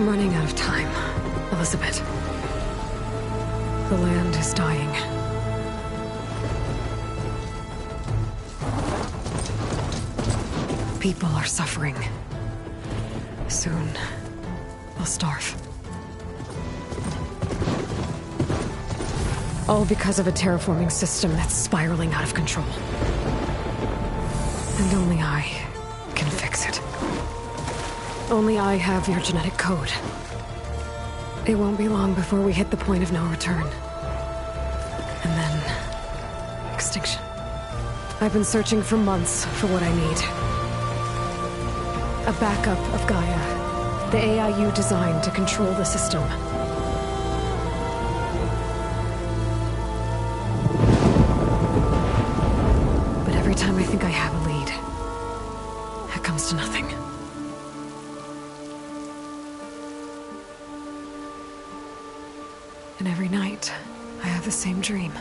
I'm running out of time, Elizabeth. The land is dying. People are suffering. Soon, they'll starve. All because of a terraforming system that's spiraling out of control. And only I can fix it. Only I have your genetic code. It won't be long before we hit the point of no return. And then... extinction. I've been searching for months for what I need. A backup of Gaia. The AI you designed to control the system. But every time I think I have a lead, it comes to nothing. And every night, I have the same dream.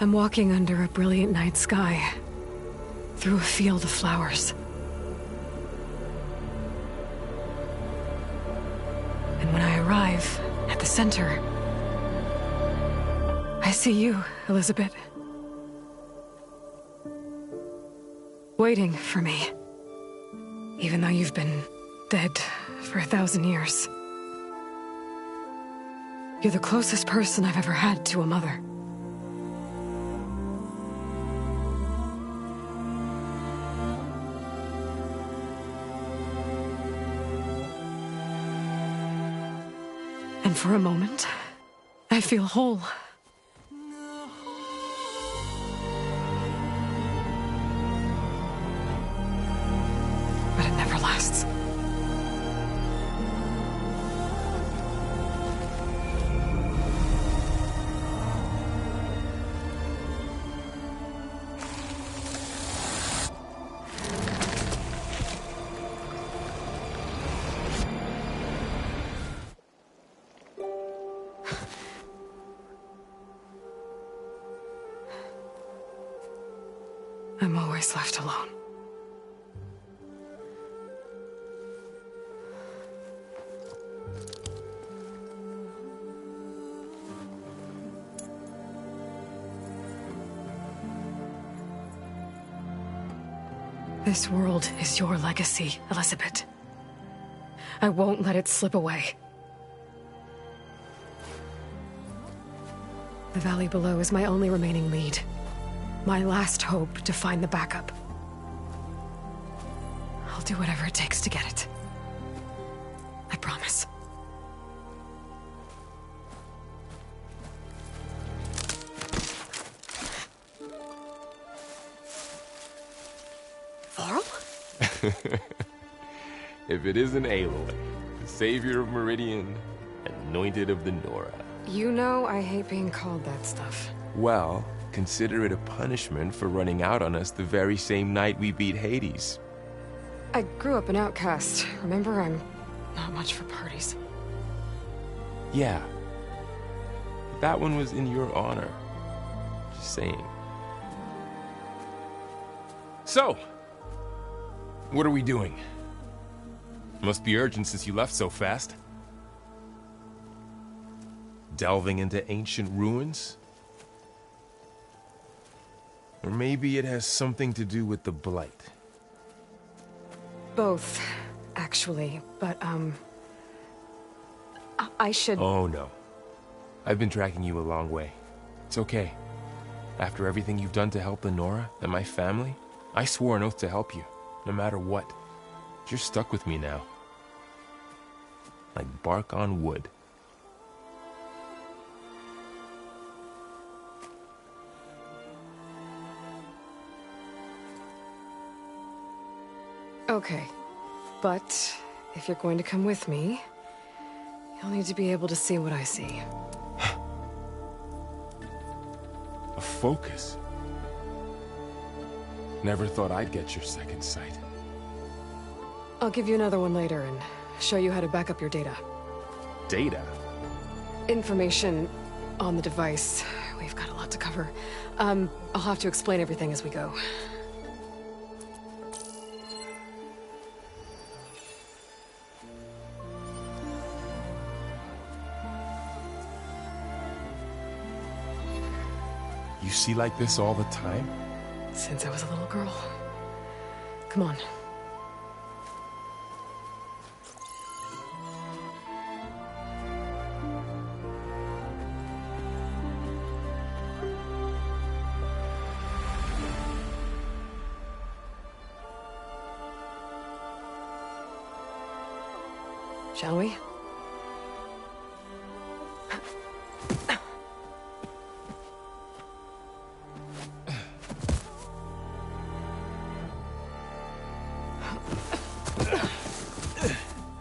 I'm walking under a brilliant night sky, through a field of flowers. And when I arrive at the center, I see you, Elizabeth. Waiting for me. Even though you've been dead for 1,000 years. You're the closest person I've ever had to a mother. And for a moment, I feel whole. But it never lasts. I'm always left alone. This world is your legacy, Elizabeth. I won't let it slip away. The valley below is my only remaining lead. My last hope to find the backup. I'll do whatever it takes to get it. I promise. Varl? If it isn't Aloy, the savior of Meridian, anointed of the Nora. You know I hate being called that stuff. Well, consider it a punishment for running out on us the very same night we beat Hades. I grew up an outcast. Remember, I'm not much for parties. Yeah. That one was in your honor. Just saying. So, what are we doing? Must be urgent since you left so fast. Delving into ancient ruins? Or maybe it has something to do with the Blight. Both, actually, but, I should... Oh, no. I've been tracking you a long way. It's okay. After everything you've done to help the Nora and my family, I swore an oath to help you, no matter what. You're stuck with me now. Like bark on wood. Okay, but if you're going to come with me, you'll need to be able to see what I see. A focus? Never thought I'd get your second sight. I'll give you another one later and show you how to back up your data. Data? Information on the device we've got a lot to cover. I'll have to explain everything as we go. You see like this all the time? Since I was a little girl. Come on. Shall we?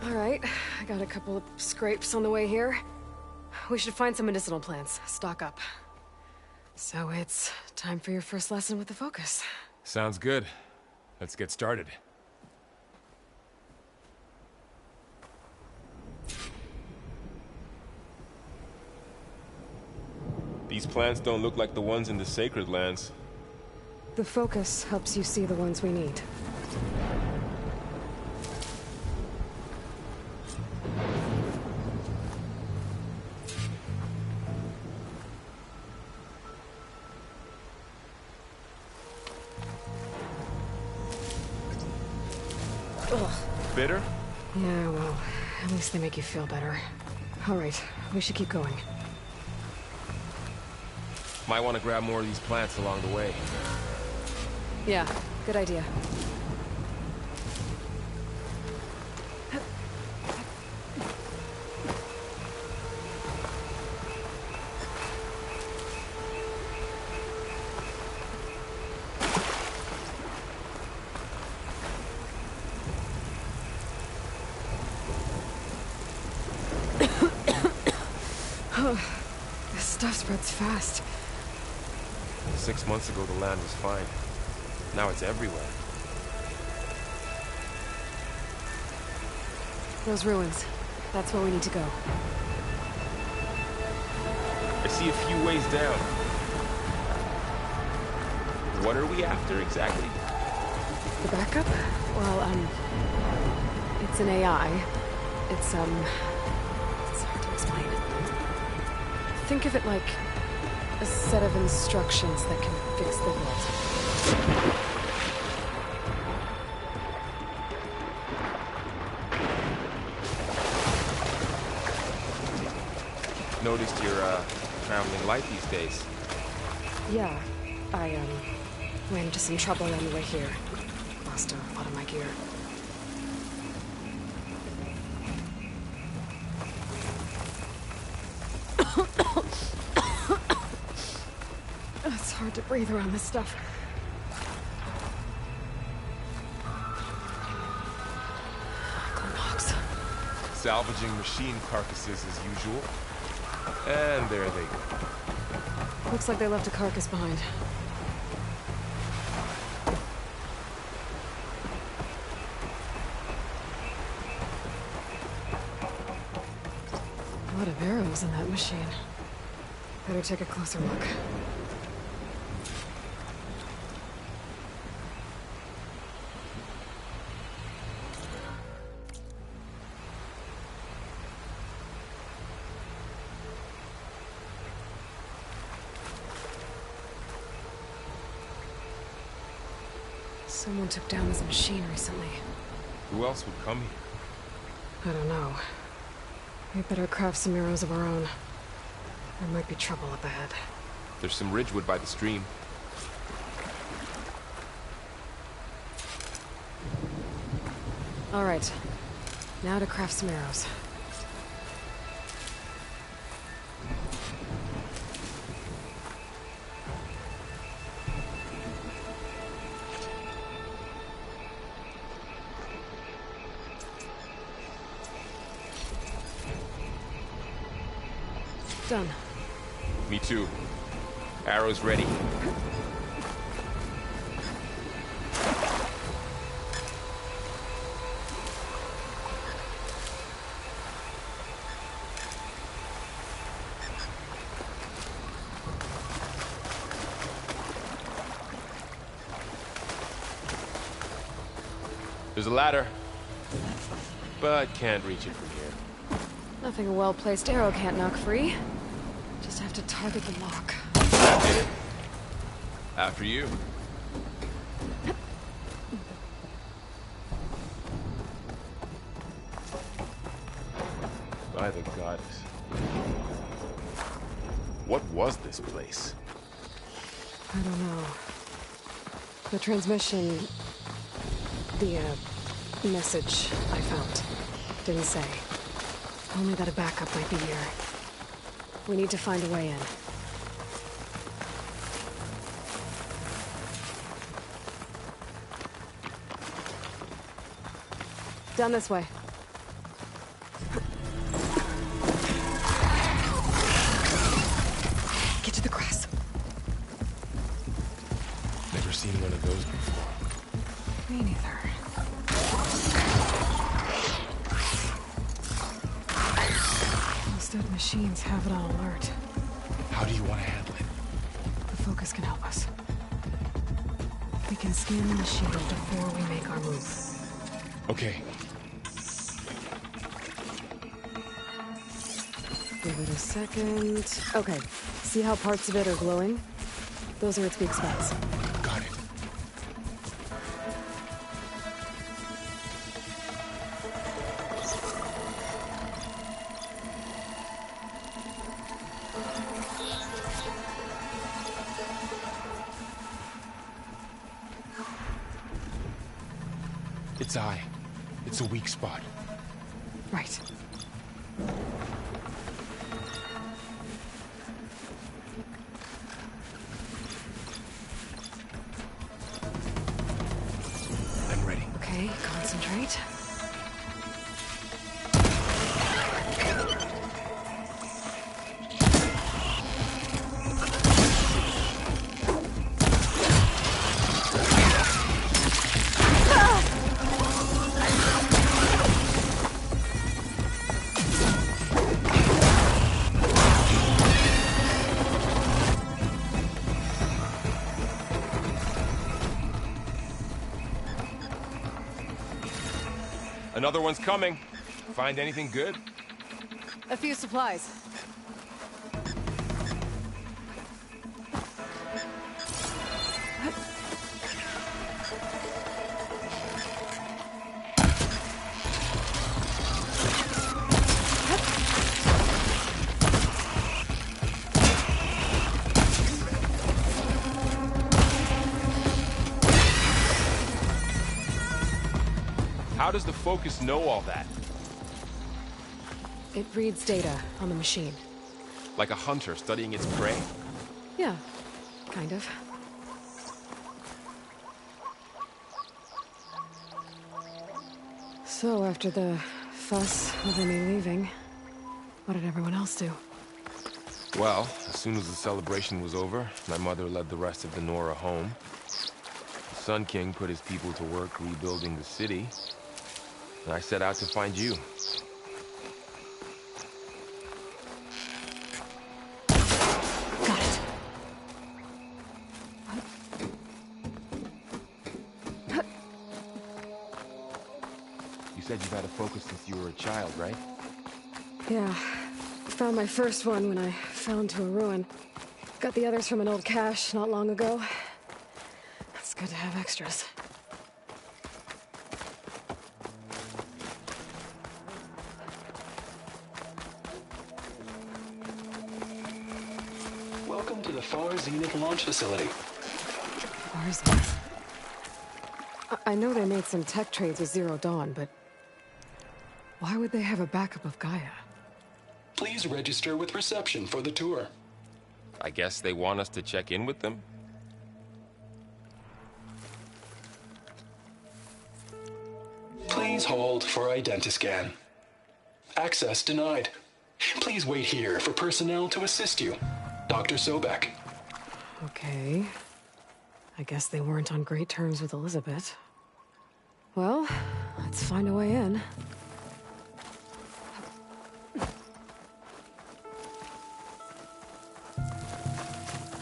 All right, I got a couple of scrapes on the way here. We should find some medicinal plants, stock up. So it's time for your first lesson with the Focus. Sounds good. Let's get started. These plants don't look like the ones in the Sacred Lands. The Focus helps you see the ones we need. Ugh. Bitter? Yeah, well, at least they make you feel better. All right, we should keep going. Might want to grab more of these plants along the way. Yeah, good idea. This stuff spreads fast. 6 months ago, the land was fine. Now it's everywhere. Those ruins. That's where we need to go. I see a few ways down. What are we after exactly? The backup? Well, it's an AI. It's hard to explain. Think of it like a set of instructions that can fix the world. Noticed you're, traveling light these days. Yeah, I, ran into some trouble on the way here. Lost a lot of my gear. It's hard to breathe around this stuff. Knox. Salvaging machine carcasses as usual. And there they go. Looks like they left a carcass behind. A lot of arrows in that machine. Better take a closer look. Someone took down this machine recently. Who else would come here? I don't know. We better craft some arrows of our own. There might be trouble up ahead. There's some ridgewood by the stream. All right. Now to craft some arrows. Done. Me too. Arrows ready. There's a ladder, but can't reach it from here. Nothing a well-placed arrow can't knock free. Just have to target the lock. That did it. After you. By the goddess. What was this place? I don't know. The transmission... The, message I found. Didn't say. Only that a backup might be here. We need to find a way in. Down this way. Get to the grass. Never seen one of those before. Me neither. Those dead machines have it on alert. How do you want to handle it? The focus can help us. We can scan the machine before we make our move. Okay. Give it a second. Okay. See how parts of it are glowing? Those are its weak spots. Got it. Its eye. It's a weak spot. Right. I'm ready. Okay, concentrate. Another one's coming. Find anything good? A few supplies. How does the Focus know all that? It reads data on the machine. Like a hunter studying its prey? Yeah, kind of. So, after the fuss over me leaving, what did everyone else do? Well, as soon as the celebration was over, my mother led the rest of the Nora home. The Sun King put his people to work rebuilding the city, and I set out to find you. Got it. You said you've had a Focus since you were a child, right? Yeah. Found my first one when I fell into a ruin. Got the others from an old cache not long ago. It's good to have extras. Welcome to the Far Zenith launch facility. Far Zenith? I know they made some tech trades with Zero Dawn, but why would they have a backup of Gaia? Please register with reception for the tour. I guess they want us to check in with them? Please hold for identiscan. Access denied. Please wait here for personnel to assist you. Dr. Sobek. Okay. I guess they weren't on great terms with Elizabeth. Well, let's find a way in.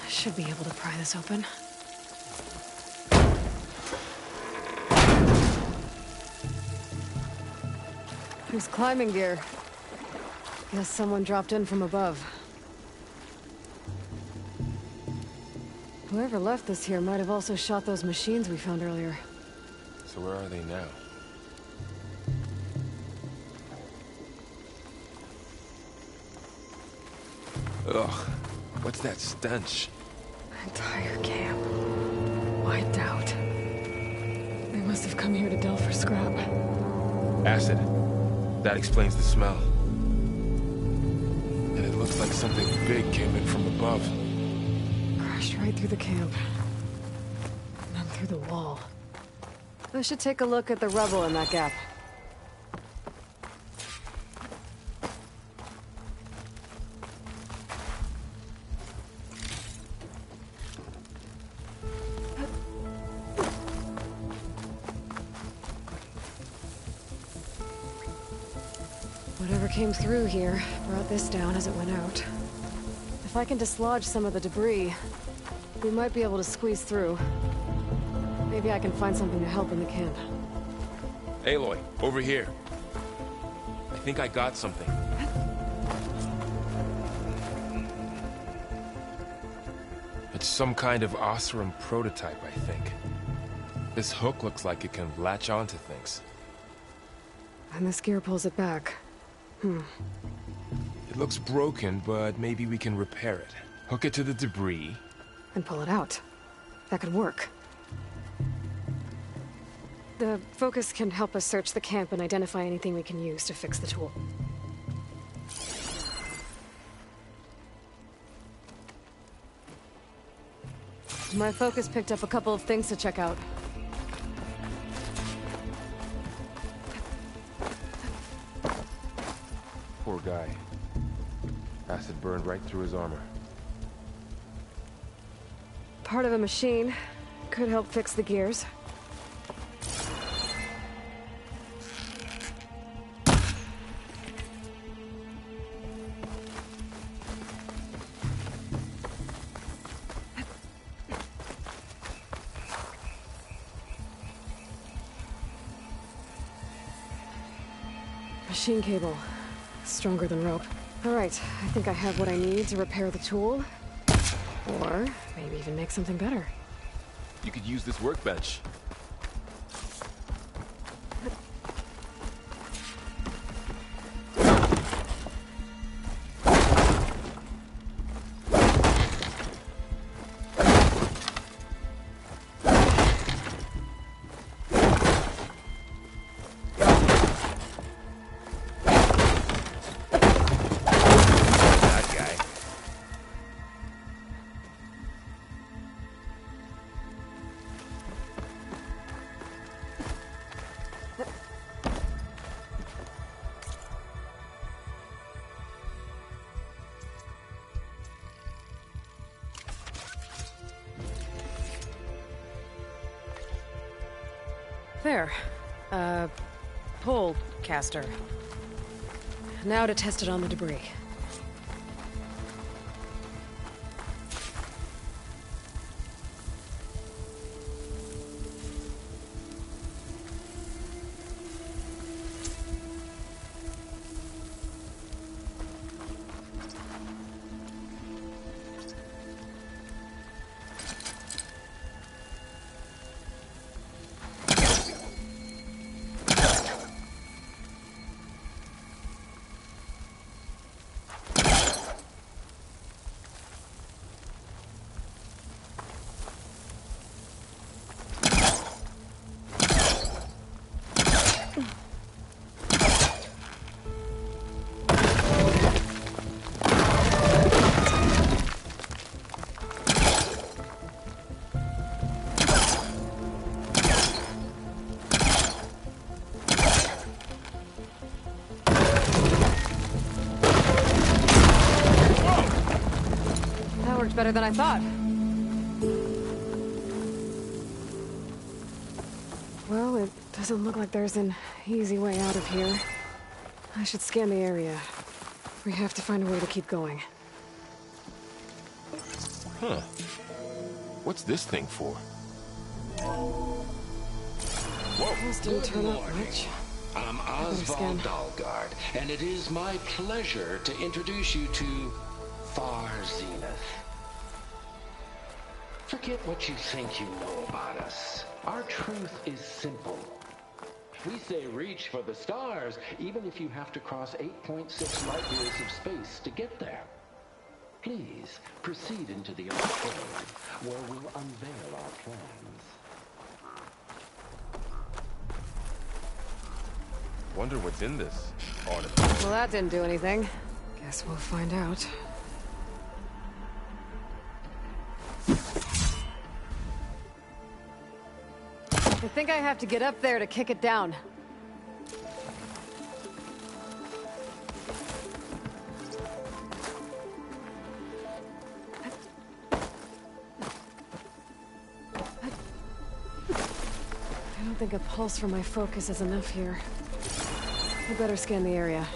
I should be able to pry this open. There's climbing gear. Guess someone dropped in from above. Whoever left this here might have also shot those machines we found earlier. So where are they now? Ugh, what's that stench? Entire camp. Wiped out. They must have come here to delve for scrap. Acid. That explains the smell. And it looks like something big came in from above. Crashed right through the camp. And then through the wall. I should take a look at the rubble in that gap. Whatever came through here brought this down as it went out. If I can dislodge some of the debris, we might be able to squeeze through. Maybe I can find something to help in the camp. Aloy, over here. I think I got something. It's some kind of Osram prototype, I think. This hook looks like it can latch onto things. And this gear pulls it back. It looks broken, but maybe we can repair it. Hook it to the debris. And pull it out. That could work. The focus can help us search the camp and identify anything we can use to fix the tool. My focus picked up a couple of things to check out. Poor guy. Acid burned right through his armor. Part of a machine. Could help fix the gears. Machine cable. Stronger than rope. All right, I think I have what I need to repair the tool. Or maybe even make something better. You could use this workbench. There. Pole caster. Now to test it on the debris. Better than I thought. Well, it doesn't look like there's an easy way out of here. I should scan the area. We have to find a way to keep going. Huh. What's this thing for? Those didn't turn out much. I'm better scan. Oswald Dalgard, and it is my pleasure to introduce you to Far Zenith. Forget what you think you know about us. Our truth is simple. We say reach for the stars, even if you have to cross 8.6 light years of space to get there. Please, proceed into the auditorium, where we'll unveil our plans. Wonder what's in this article. Well, that didn't do anything. Guess we'll find out. I think I have to get up there to kick it down. I don't think a pulse from my focus is enough here. I better scan the area.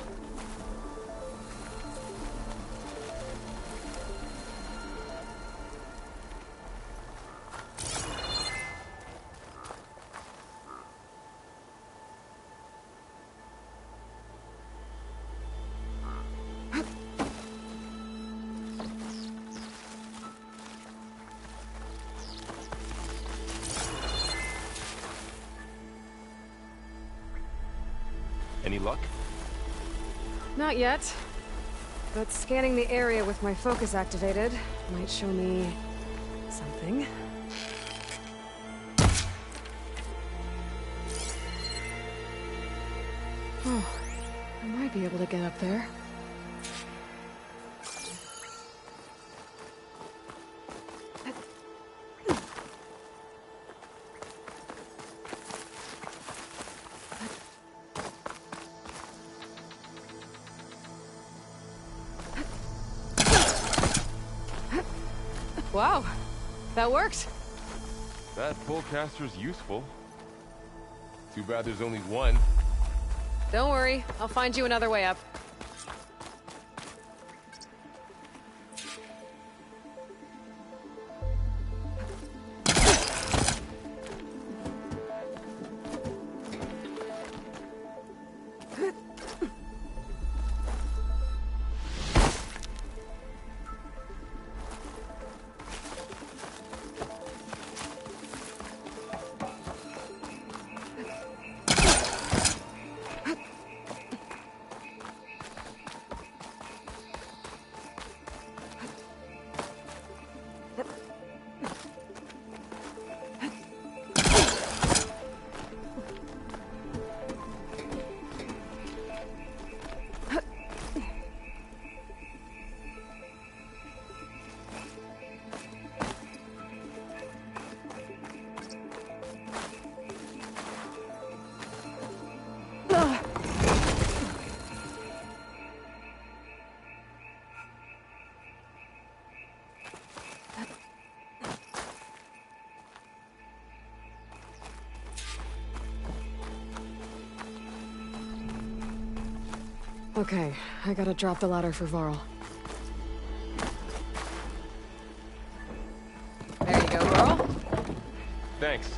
Any luck? Not yet. But scanning the area with my focus activated might show me something. Oh, I might be able to get up there. Wow, that worked. That pullcaster's useful. Too bad there's only one. Don't worry, I'll find you another way up. Okay, I gotta drop the ladder for Varl. There you go, Varl. Thanks.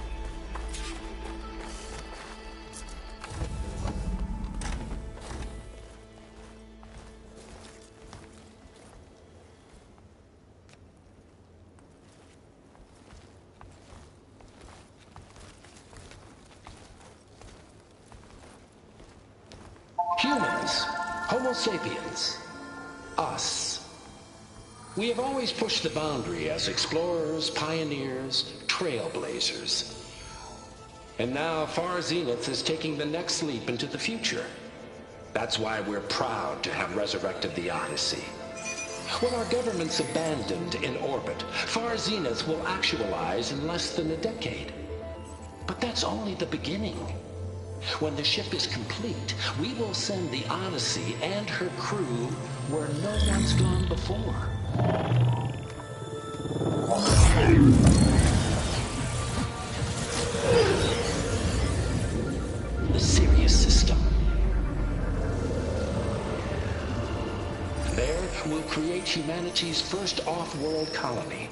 Humans, Homo sapiens, us. We have always pushed the boundary as explorers, pioneers, trailblazers. And now Far Zenith is taking the next leap into the future. That's why we're proud to have resurrected the Odyssey. When our government's abandoned in orbit, Far Zenith will actualize in less than a decade. But that's only the beginning. When the ship is complete, we will send the Odyssey and her crew where no one's gone before. The Sirius system. There, we'll create humanity's first off-world colony.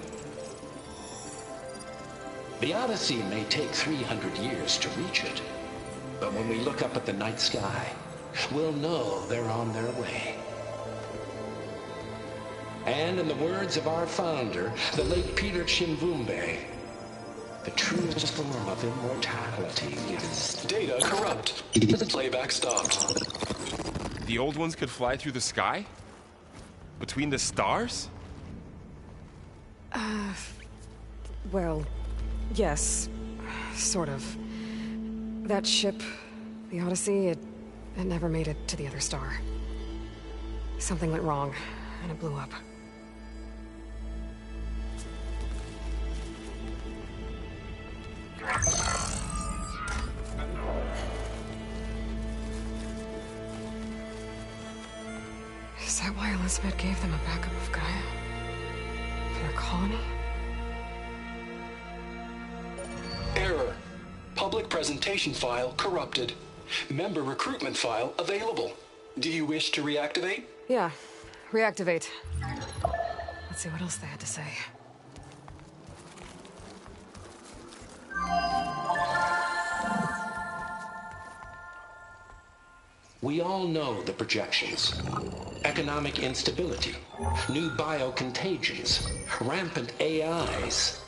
The Odyssey may take 300 years to reach it. But when we look up at the night sky, we'll know they're on their way. And in the words of our founder, the late Peter Chimvumbe, the truest form of immortality is... Data corrupt. Playback stopped. The old ones could fly through the sky? Between the stars? Well, yes. Sort of. That ship, the Odyssey, it never made it to the other star. Something went wrong, and it blew up. Is that why Elizabeth gave them a backup of Gaia? For their colony? Error. Public presentation file corrupted. Member recruitment file available. Do you wish to reactivate? Yeah. Reactivate. Let's see what else they had to say. We all know the projections. Economic instability, new biocontagions, rampant AIs.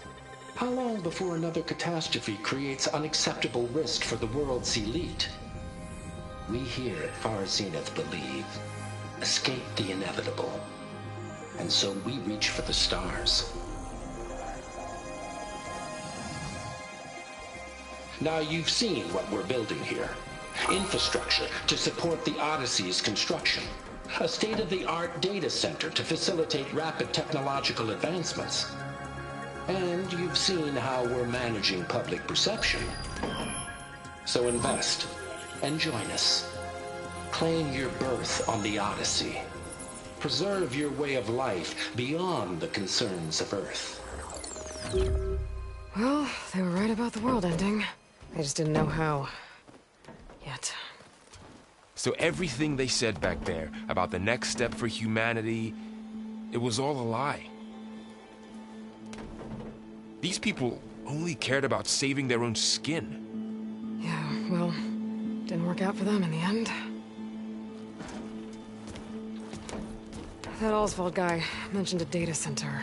How long before another catastrophe creates unacceptable risk for the world's elite? We here at Far Zenith believe, escape the inevitable. And so we reach for the stars. Now you've seen what we're building here. Infrastructure to support the Odyssey's construction. A state-of-the-art data center to facilitate rapid technological advancements. And you've seen how we're managing public perception. So invest and join us. Claim your berth on the Odyssey. Preserve your way of life beyond the concerns of Earth. Well, they were right about the world ending. I just didn't know how. Yet. So everything they said back there about the next step for humanity, it was all a lie. These people only cared about saving their own skin. Yeah, well, didn't work out for them in the end. That Oswald guy mentioned a data center.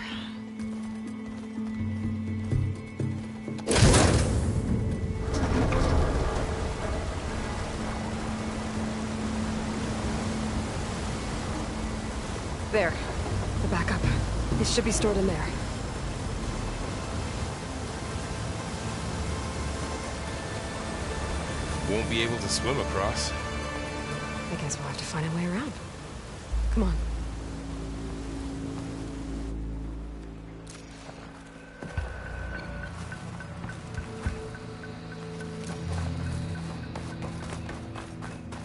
There. The backup. It should be stored in there. Won't be able to swim across. I guess we'll have to find a way around. Come on.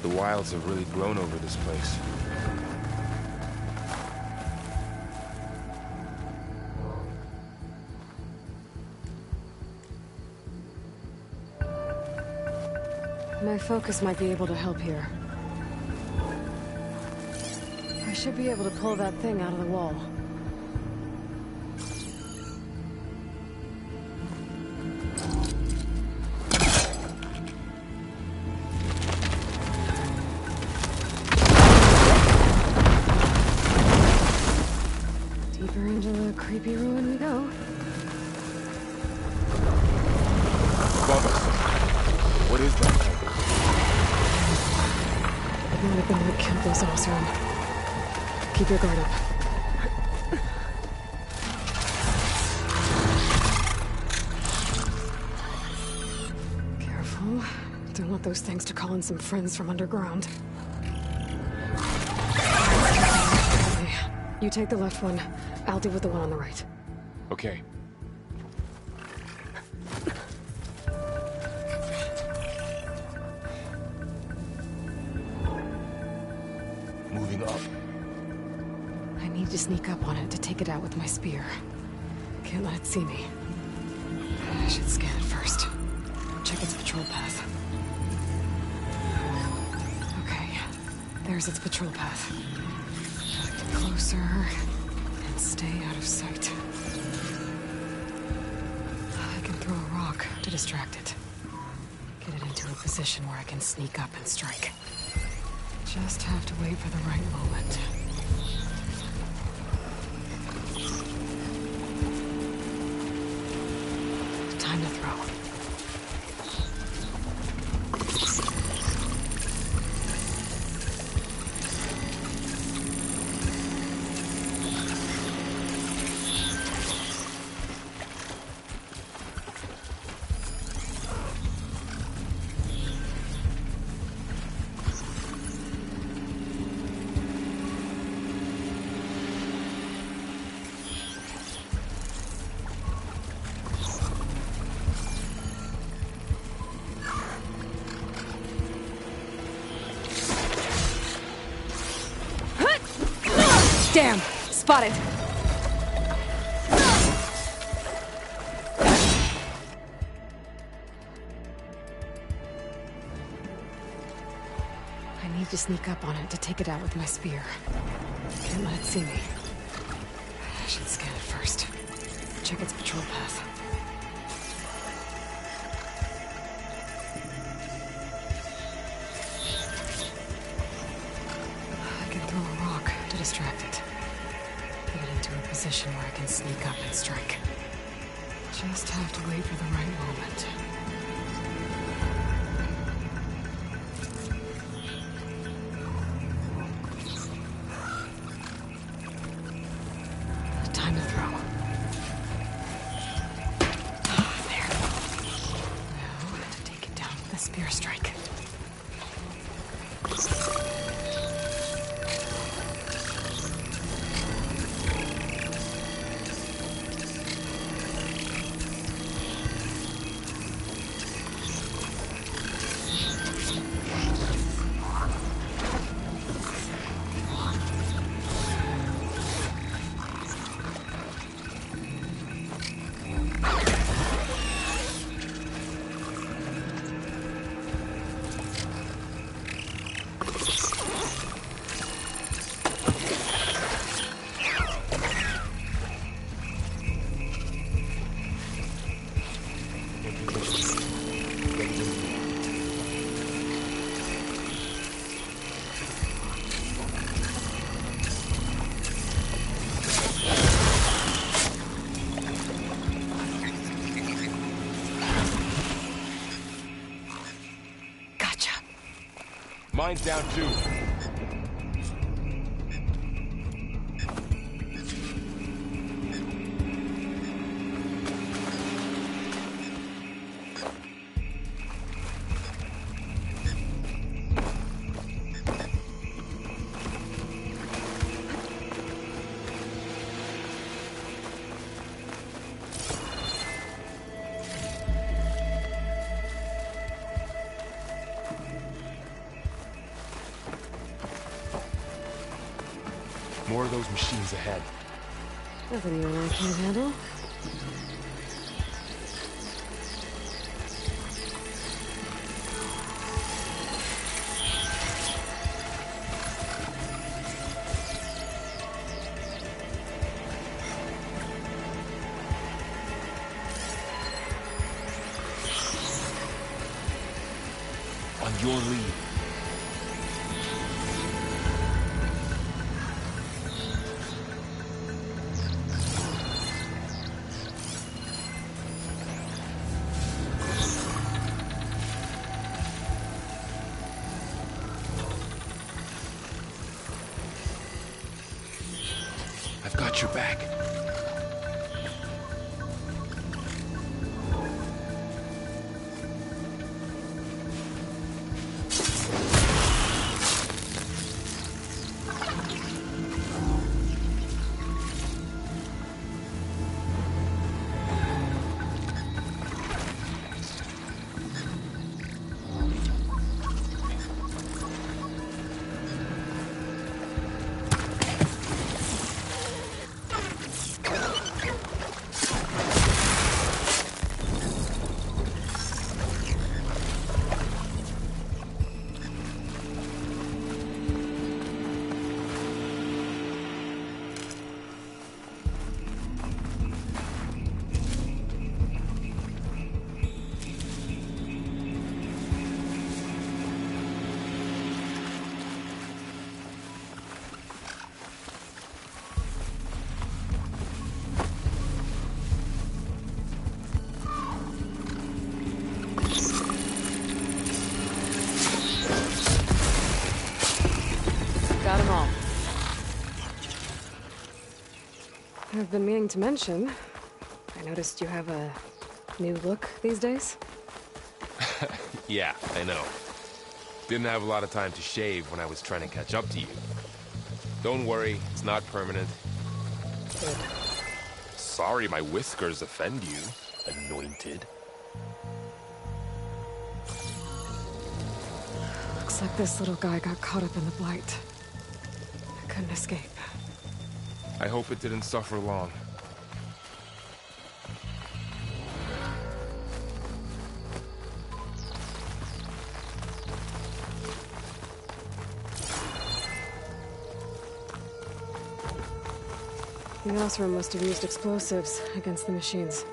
The wilds have really grown over this place. My focus might be able to help here. I should be able to pull that thing out of the wall. Deeper into the creepy ruin we go. Above us. What is that? It might have been what killed those Osram. Keep your guard up. Careful. Don't want those things to call in some friends from underground. Okay. You take the left one. I'll deal with the one on the right. Okay. Moving up. I need to sneak up on it to take it out with my spear. Can't let it see me. I should scan it first. Check its patrol path. Okay. There's its patrol path. Get closer and stay out of sight. I can throw a rock to distract it. Get it into a position where I can sneak up and strike. Just have to wait for the right moment. Time to throw. Damn! Spotted! I need to sneak up on it to take it out with my spear. Can't let it see me. I should scan it first. Check its patrol path. I can throw a rock to distract it. Get into a position where I can sneak up and strike. Just have to wait for the right moment. Time to throw. There. Now, to take it down with a spear strike. Mine's down too. More of those machines ahead. Nothing you and I can't handle. On your lead. I've got your back. I've been meaning to mention, I noticed you have a new look these days. Yeah, I know. Didn't have a lot of time to shave when I was trying to catch up to you. Don't worry, it's not permanent. Good. Sorry my whiskers offend you, anointed. Looks like this little guy got caught up in the blight. I couldn't escape. I hope it didn't suffer long. The Osram must have used explosives against the machines.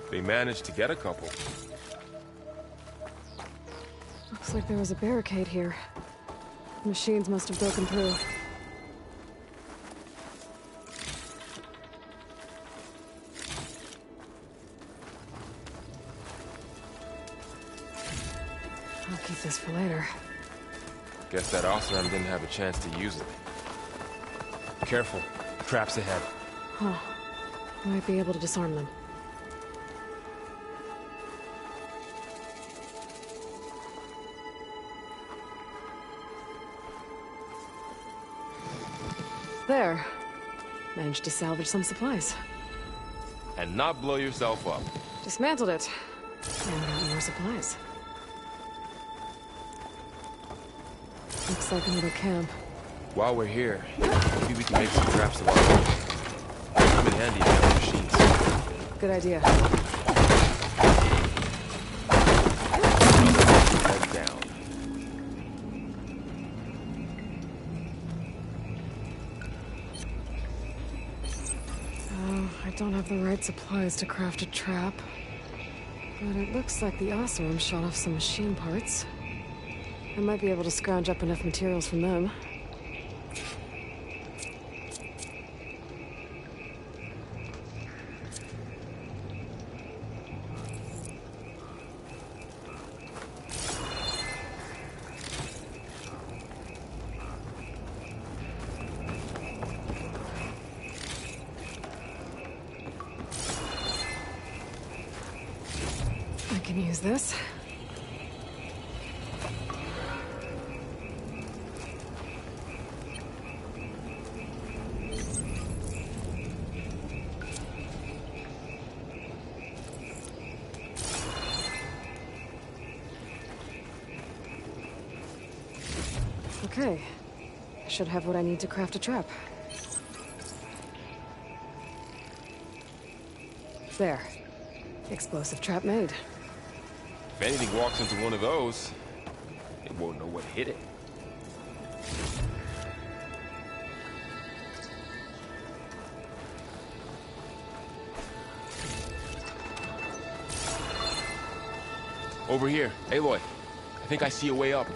They managed to get a couple. Looks like there was a barricade here. The machines must have broken through. I'll keep this for later. Guess that Osram didn't have a chance to use it. Careful. Traps ahead. Huh. Might be able to disarm them. There. Managed to salvage some supplies. And not blow yourself up. Dismantled it. And got more supplies. Looks like another camp. While we're here, maybe we can make some traps of our own. Come in handy if you have machines. Good idea. Head down. Oh, I don't have the right supplies to craft a trap. But it looks like the Osram shot off some machine parts. I might be able to scrounge up enough materials from them. I can use this. Okay. I should have what I need to craft a trap. There. Explosive trap made. If anything walks into one of those, it won't know what hit it. Over here. Aloy, I think I see a way up.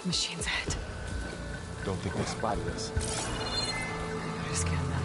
Machines ahead. Don't think they spotted us. Better scan them.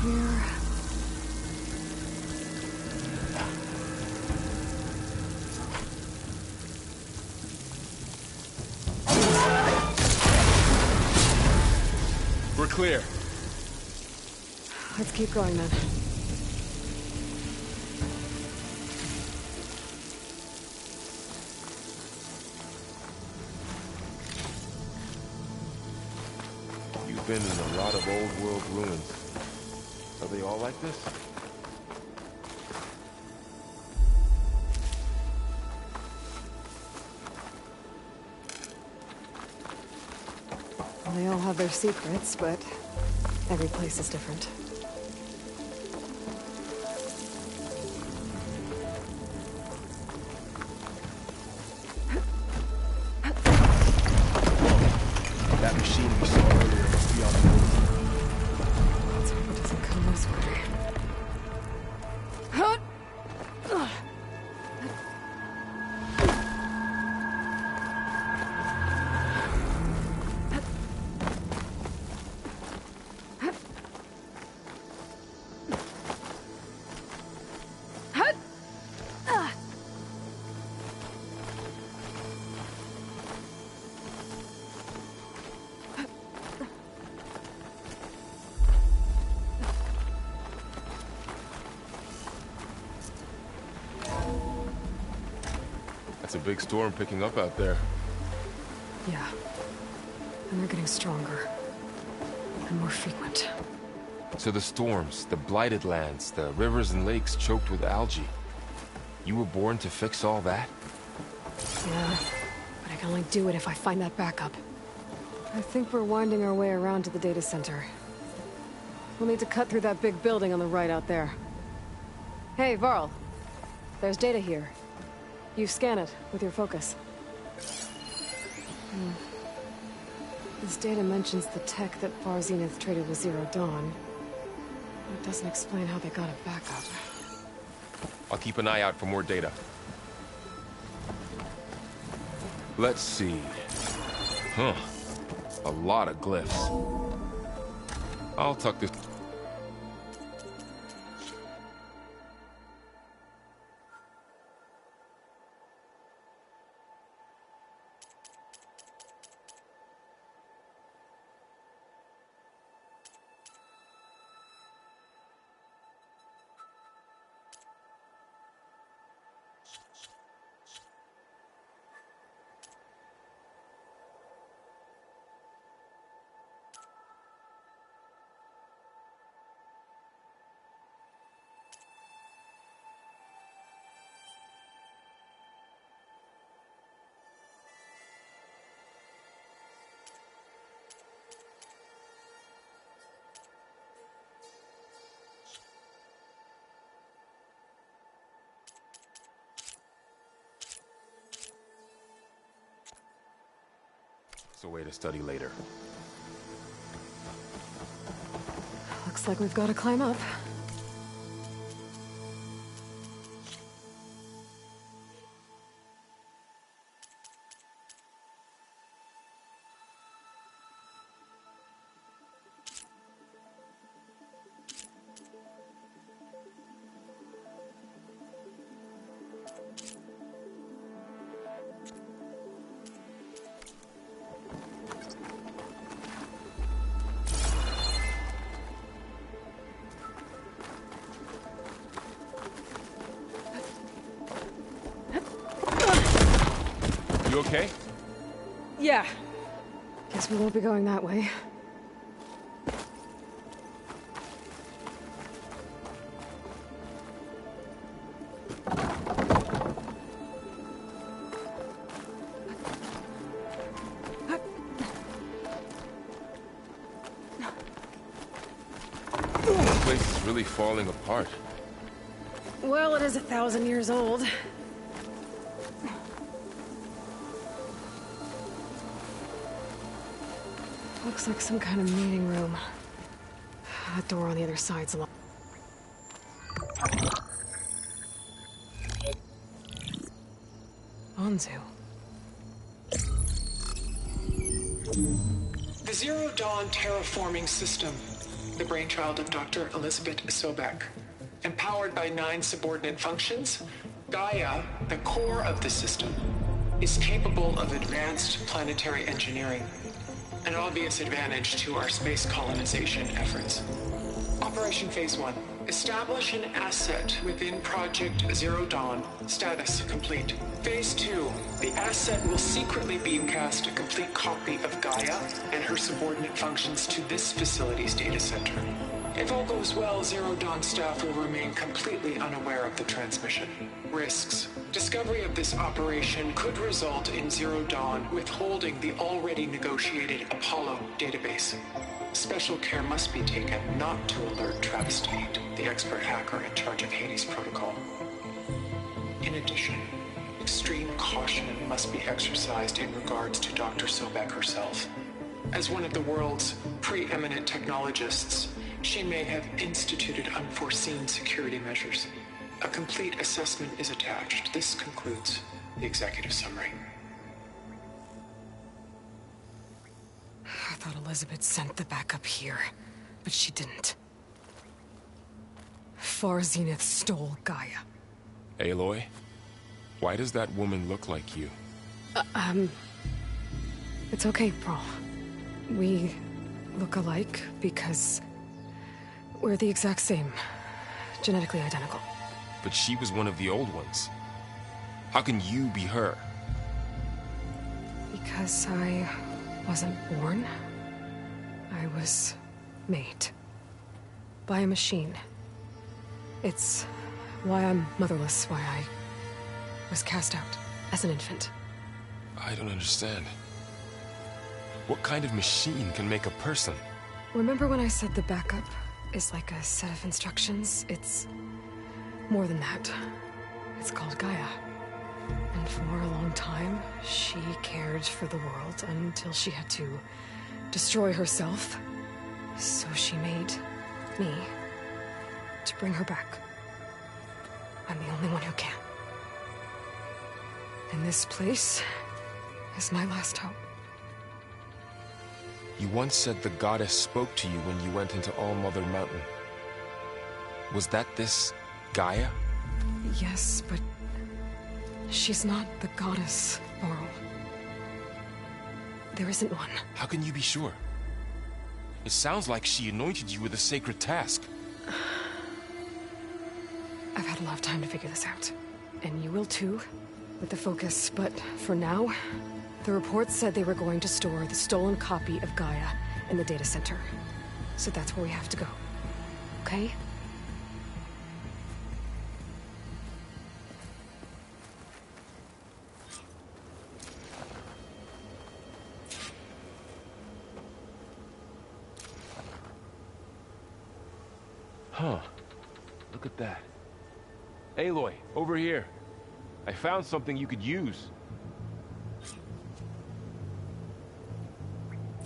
Here. We're clear. Let's keep going then. You've been in a lot of old world ruins. Are they all like this? They all have their secrets, but every place is different. That machine we saw earlier must be on the move. Let's hope it doesn't come this way. That's a big storm picking up out there. Yeah. And they're getting stronger. And more frequent. So the storms, the blighted lands, the rivers and lakes choked with algae. You were born to fix all that? Yeah. But I can only do it if I find that backup. I think we're winding our way around to the data center. We'll need to cut through that big building on the right out there. Hey, Varl. There's data here. You scan it with your focus. This data mentions the tech that Far Zenith traded with Zero Dawn. It doesn't explain how they got it back up. I'll keep an eye out for more data. Let's see. Huh. A lot of glyphs. I'll tuck this... It's a way to study later. Looks like we've got to climb up. You okay? Yeah. Guess we won't be going that way. This place is really falling apart. Well, it is 1,000 years old. Looks like some kind of meeting room. That door on the other side's locked. Anzu. The Zero Dawn terraforming system, the brainchild of Dr. Elizabeth Sobek. Empowered by 9 subordinate functions, Gaia, the core of the system, is capable of advanced planetary engineering, an obvious advantage to our space colonization efforts. Operation Phase 1. Establish an asset within Project Zero Dawn. Status complete. Phase 2. The asset will secretly beamcast a complete copy of Gaia and her subordinate functions to this facility's data center. If all goes well, Zero Dawn staff will remain completely unaware of the transmission. Risks. Discovery of this operation could result in Zero Dawn withholding the already negotiated Apollo database. Special care must be taken not to alert Travis Tate, the expert hacker in charge of Hades Protocol. In addition, extreme caution must be exercised in regards to Dr. Sobek herself. As one of the world's preeminent technologists, she may have instituted unforeseen security measures. A complete assessment is attached. This concludes the executive summary. I thought Elizabeth sent the backup here, but she didn't. Far Zenith stole Gaia. Aloy? Why does that woman look like you? It's okay, Pearl. We look alike because we're the exact same. Genetically identical. But she was one of the old ones. How can you be her? Because I wasn't born. I was made. By a machine. It's why I'm motherless, why I was cast out as an infant. I don't understand. What kind of machine can make a person? Remember when I said the backup is like a set of instructions? It's more than that. It's called Gaia. And for a long time, she cared for the world until she had to destroy herself. So she made me to bring her back. I'm the only one who can. And this place is my last hope. You once said the goddess spoke to you when you went into All-Mother Mountain. Was that this Gaia? Yes, but she's not the goddess, Laurel. There isn't one. How can you be sure? It sounds like she anointed you with a sacred task. I've had a lot of time to figure this out. And you will too, with the focus. But for now, the report said they were going to store the stolen copy of Gaia in the data center. So that's where we have to go. Okay? Huh. Look at that. Aloy, over here. I found something you could use.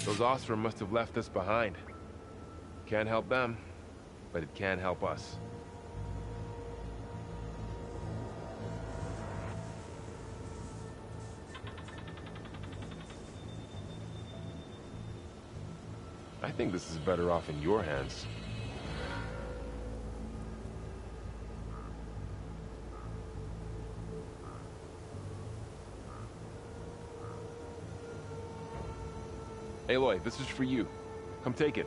Those Ostrom must have left us behind. Can't help them, but it can help us. I think this is better off in your hands. Aloy, this is for you. Come take it.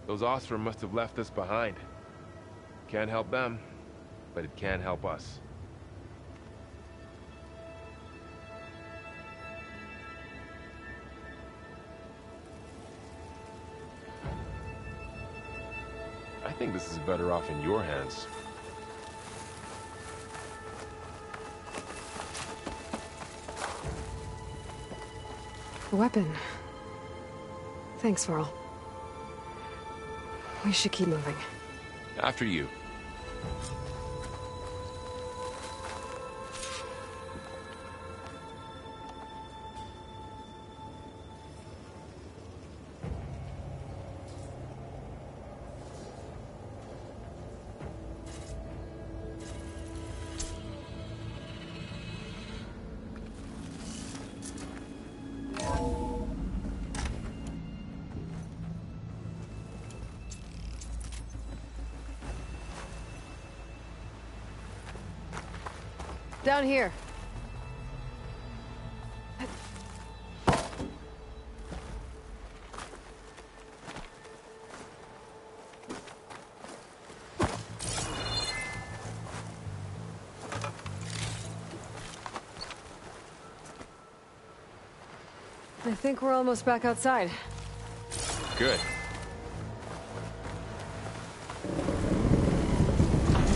Those Ostrom must have left us behind. Can't help them, but it can help us. I think this is better off in your hands. A weapon. Thanks, Varl. We should keep moving. After you. Down here. I think we're almost back outside. Good.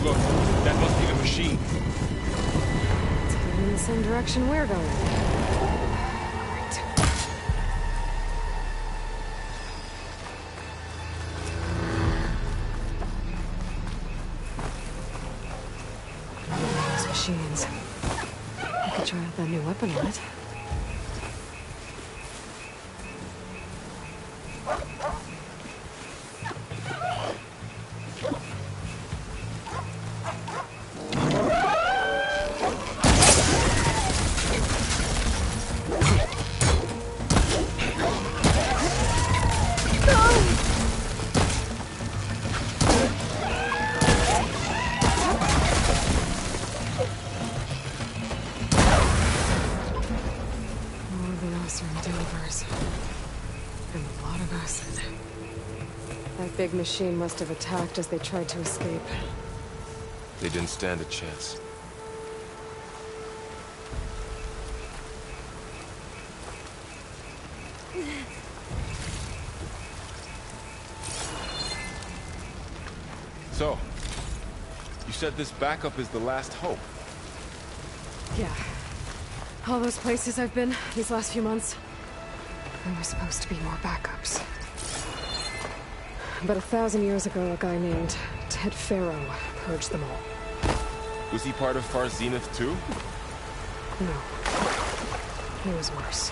Look, that must be the machine. It's heading in the same direction we're going. Great. Those machines. I could try out that new weapon on it. Big machine must have attacked as they tried to escape. They didn't stand a chance. So, you said this backup is the last hope. Yeah. All those places I've been these last few months, there were supposed to be more backups. But 1,000 years ago, a guy named Ted Pharaoh purged them all. Was he part of Far Zenith too? No. He was worse.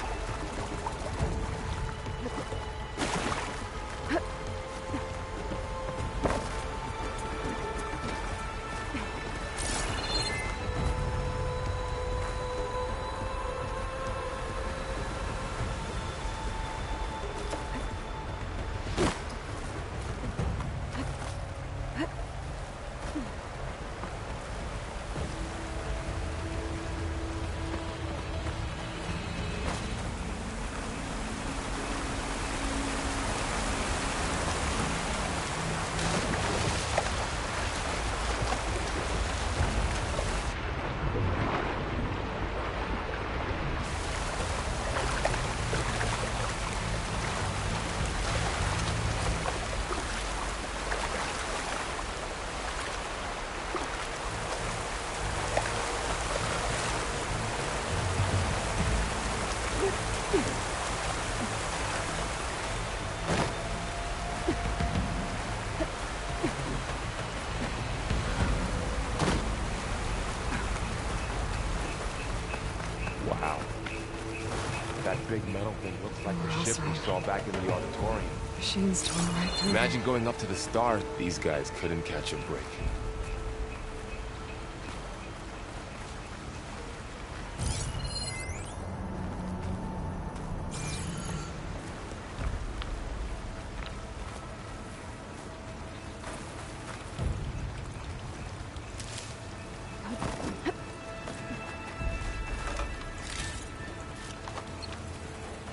Big metal thing looks like the ship we saw back in the auditorium. Machines tore right through. Imagine going up to the stars. These guys couldn't catch a break.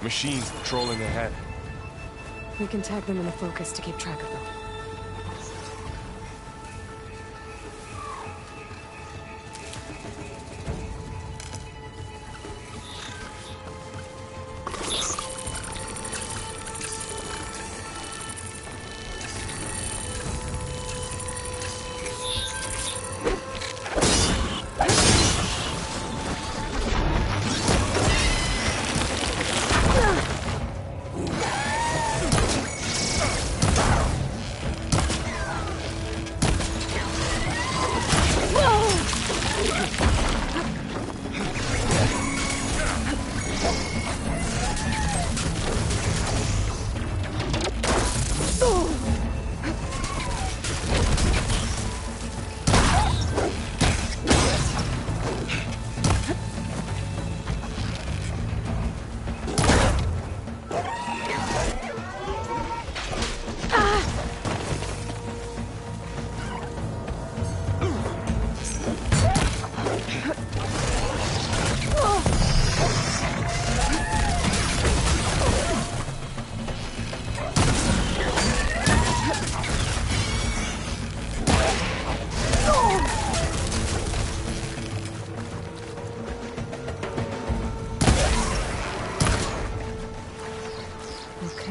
Machines patrolling ahead. We can tag them in the focus to keep track of them.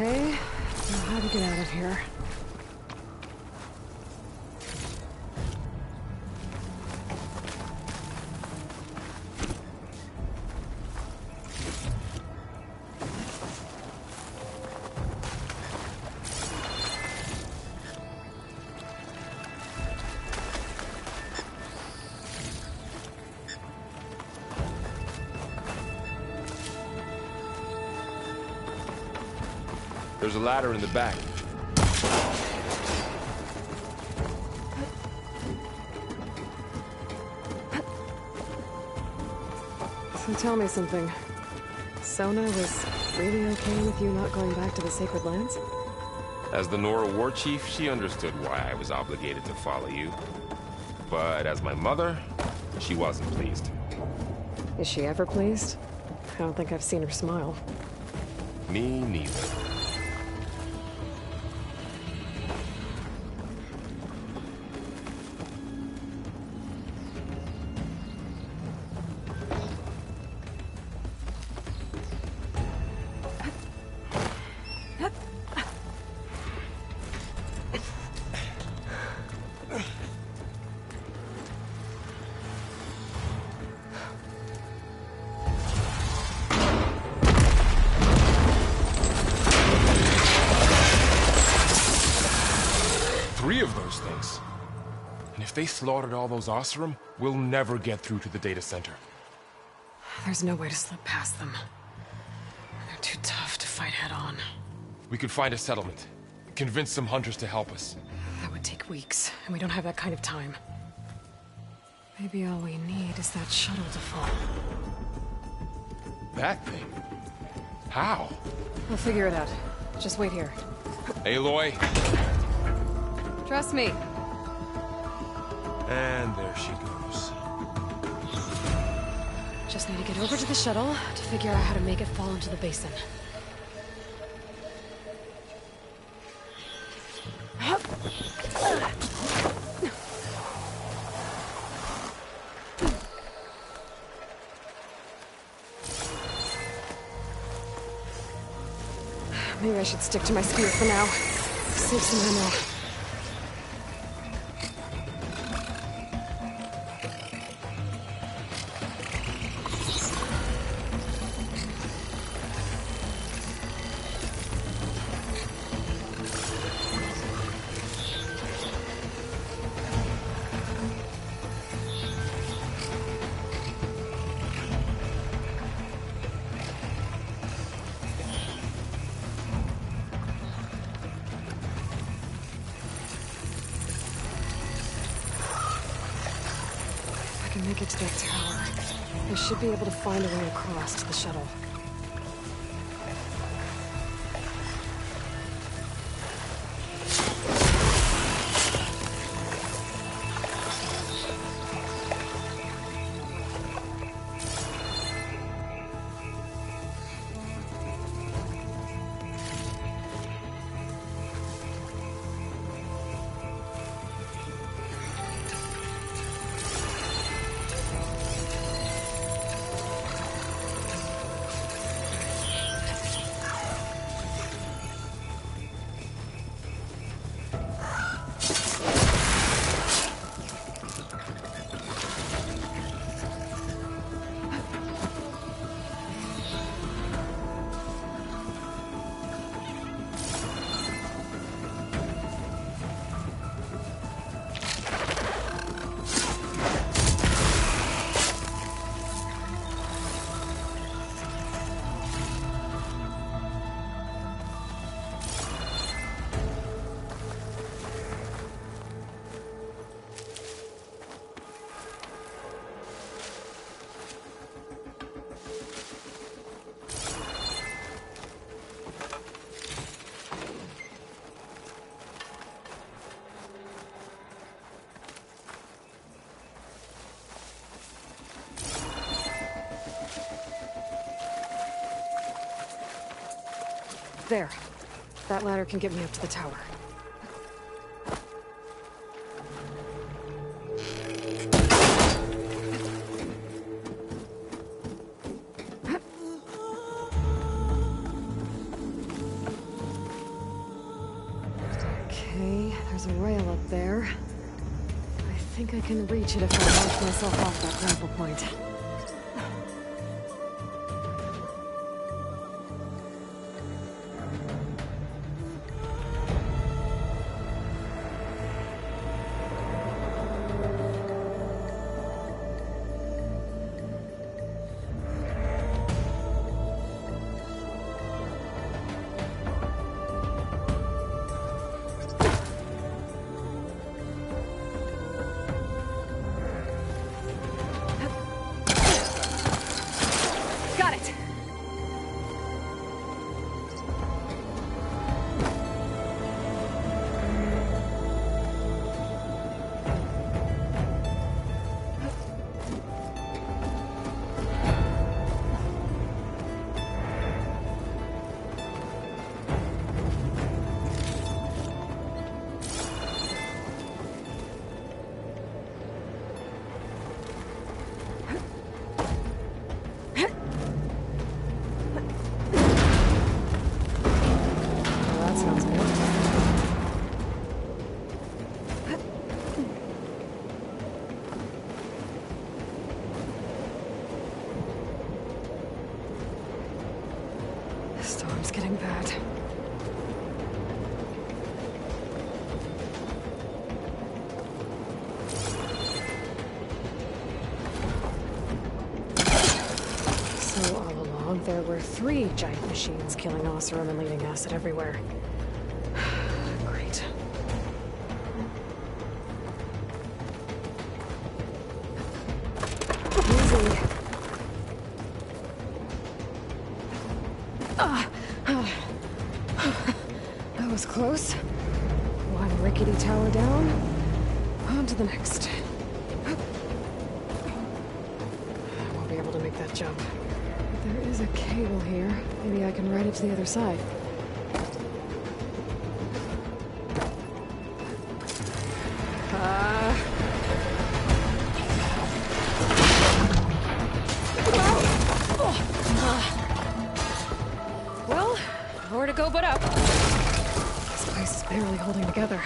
Okay, now how to get out of here? There's a ladder in the back. So tell me something. Sona was really okay with you not going back to the Sacred Lands? As the Nora war chief, she understood why I was obligated to follow you. But as my mother, she wasn't pleased. Is she ever pleased? I don't think I've seen her smile. Me neither. Of those things. And if they slaughtered all those Oseram, we'll never get through to the data center. There's no way to slip past them. They're too tough to fight head-on. We could find a settlement. Convince some hunters to help us. That would take weeks, and we don't have that kind of time. Maybe all we need is that shuttle to fall. That thing? How? We'll figure it out. Just wait here. Aloy. Trust me. And there she goes. Just need to get over to the shuttle to figure out how to make it fall into the basin. Maybe I should stick to my spear for now. Save some ammo. Make it to that tower. I should be able to find a way across to the shuttle. There. That ladder can get me up to the tower. think I can reach it if I launch myself off that grapple point. Got it! Well, that sounds good. The storm's getting bad. So all along, there were 3 giant machines killing Oseram and leaving acid everywhere. Great. Easy. That was close. One rickety tower down. On to the next. I won't be able to make that jump. But there is a cable here. Maybe I can ride it to the other side. Well, nowhere to go but up. This place is barely holding together.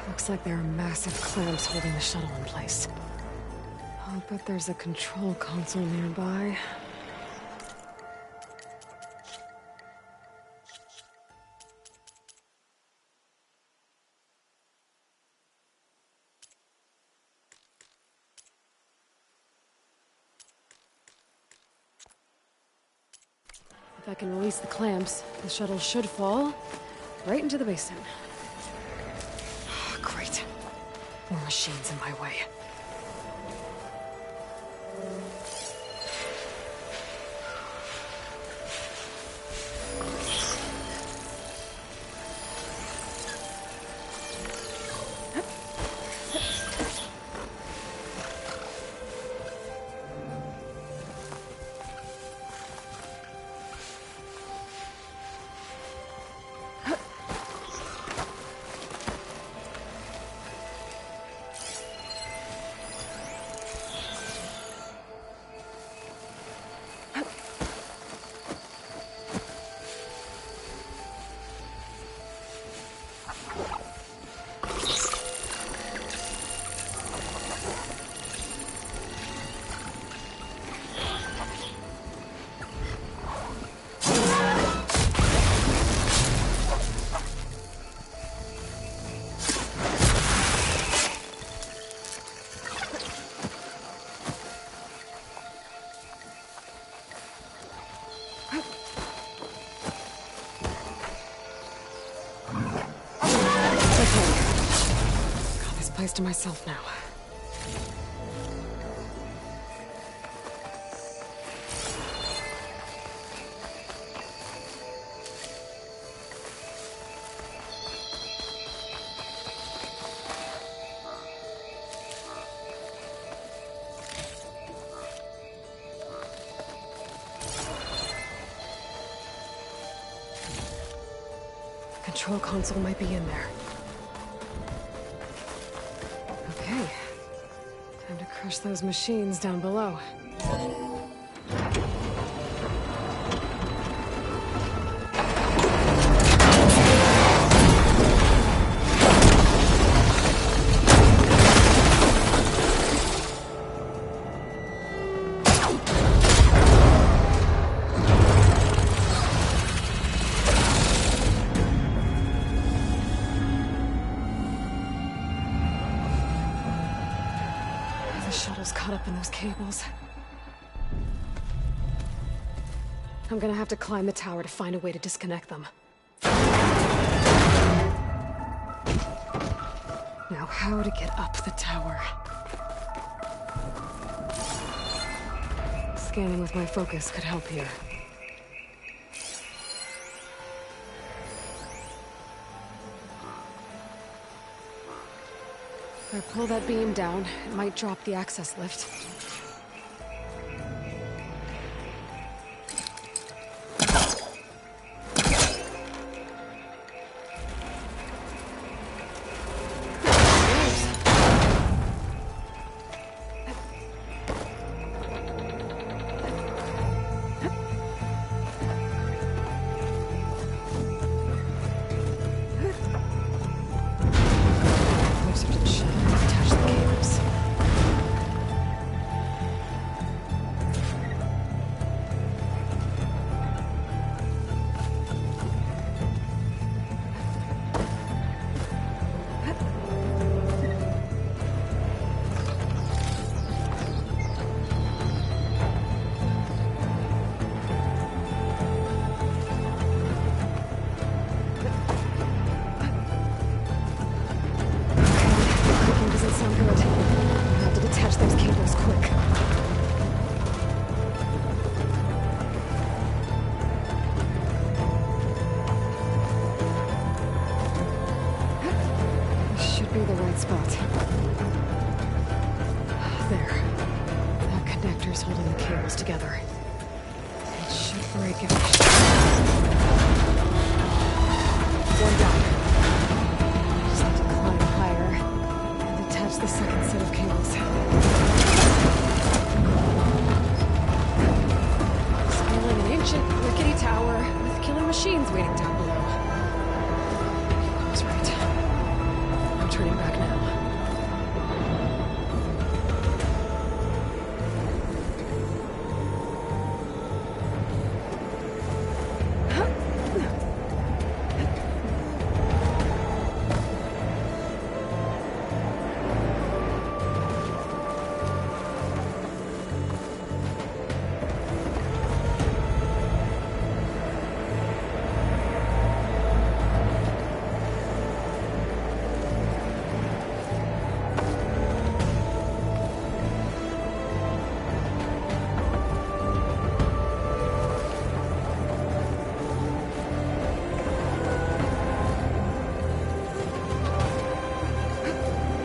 Looks like there are massive clamps holding the shuttle in place. I'll bet there's a control console nearby. If I can release the clamps, the shuttle should fall right into the basin. Great. More machines in my way. To myself now. Control console might be in there. Okay. Time to Crush those machines down below. Caught up in those cables. I'm gonna have to climb the tower to find a way to disconnect them. Now, how to get up the tower? Scanning with my focus could help here. If I pull that beam down, it might drop the access lift. Together. It should break it. One down. Just need to climb higher and attach the second set of cables. Scaling an ancient, rickety tower with killer machines waiting down below. I was right. No turning back now.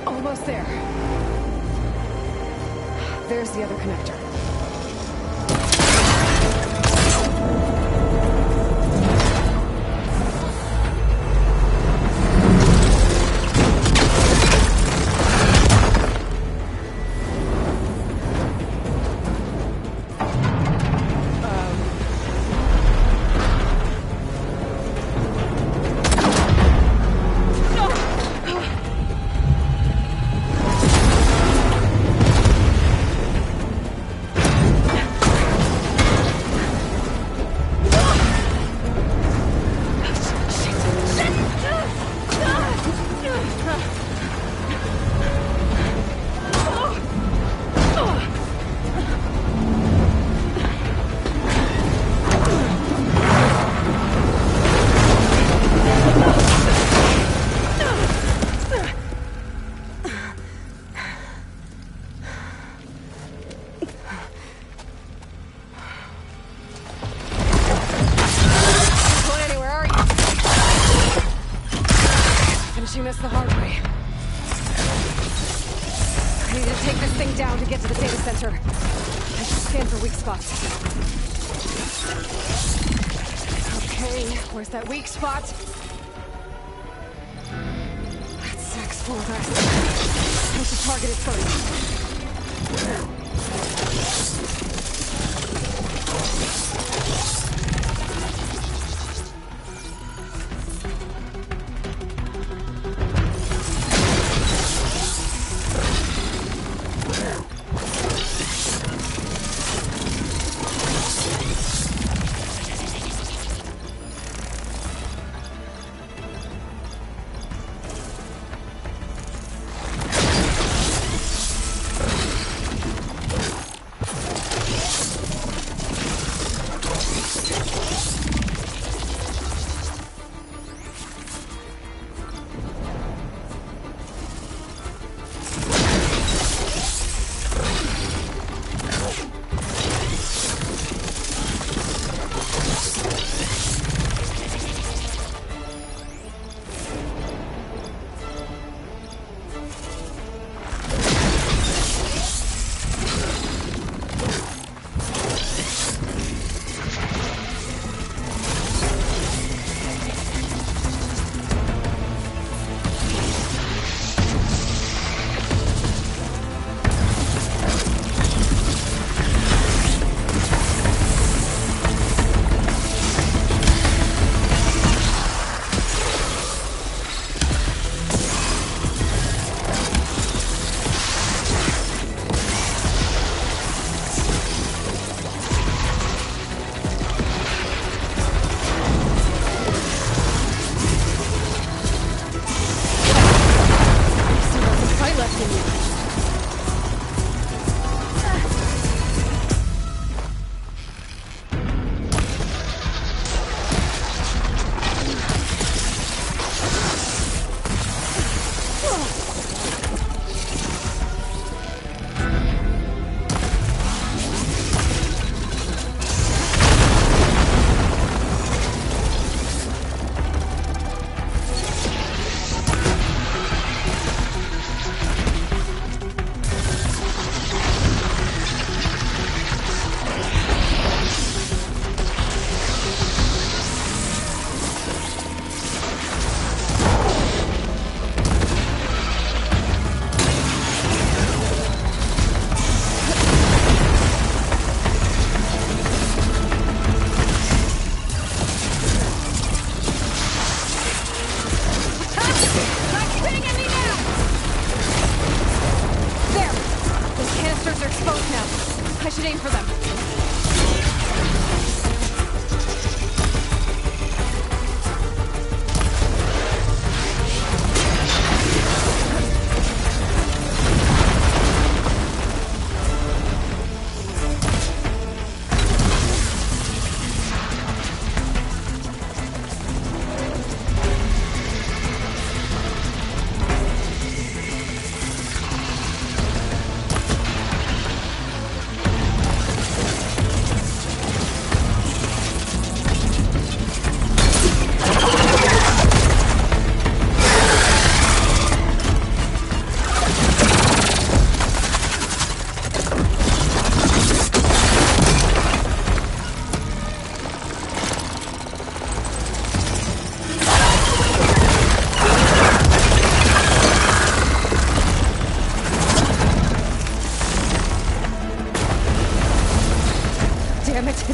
Almost there. There's the other connector. This the hard way. I need to take this thing down to get to the data center. I should scan for weak spots. Okay, where's that weak spot? Let's explore that. I should target it first.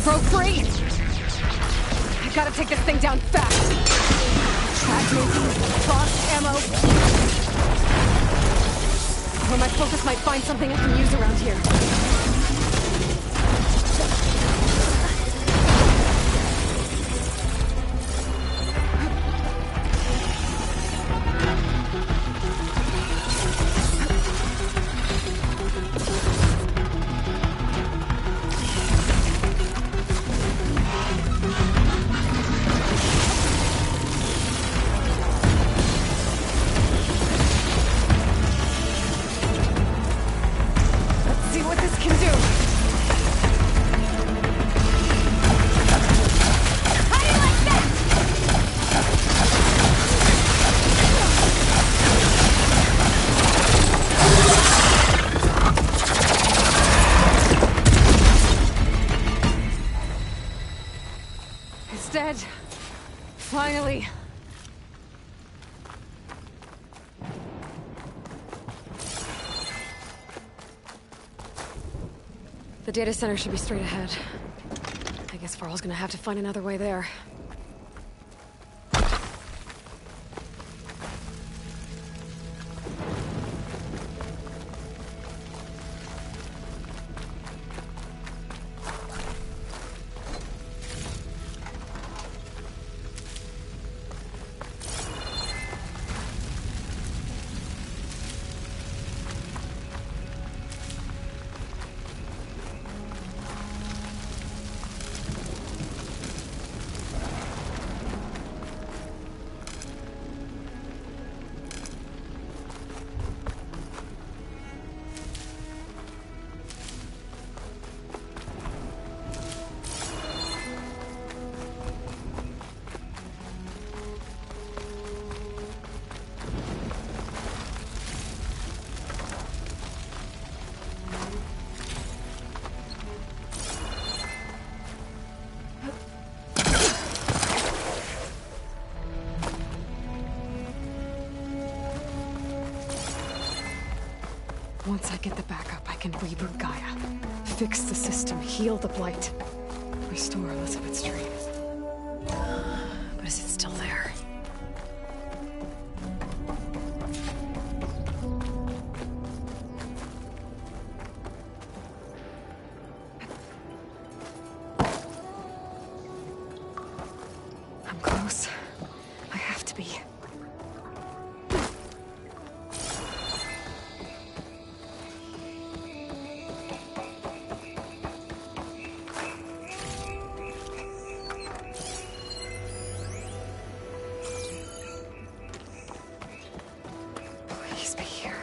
Broke free! I gotta take this thing down fast! Track movement, box ammo... Or my focus might find something I can use around here. Dead. Finally. The data center should be straight ahead. I guess Varl's gonna have to find another way there. Once I get the backup, I can reboot Gaia. Fix the system, heal the Blight. Restore Elizabeth's dream. But is it still there? I'm close. I have to be. Please be here.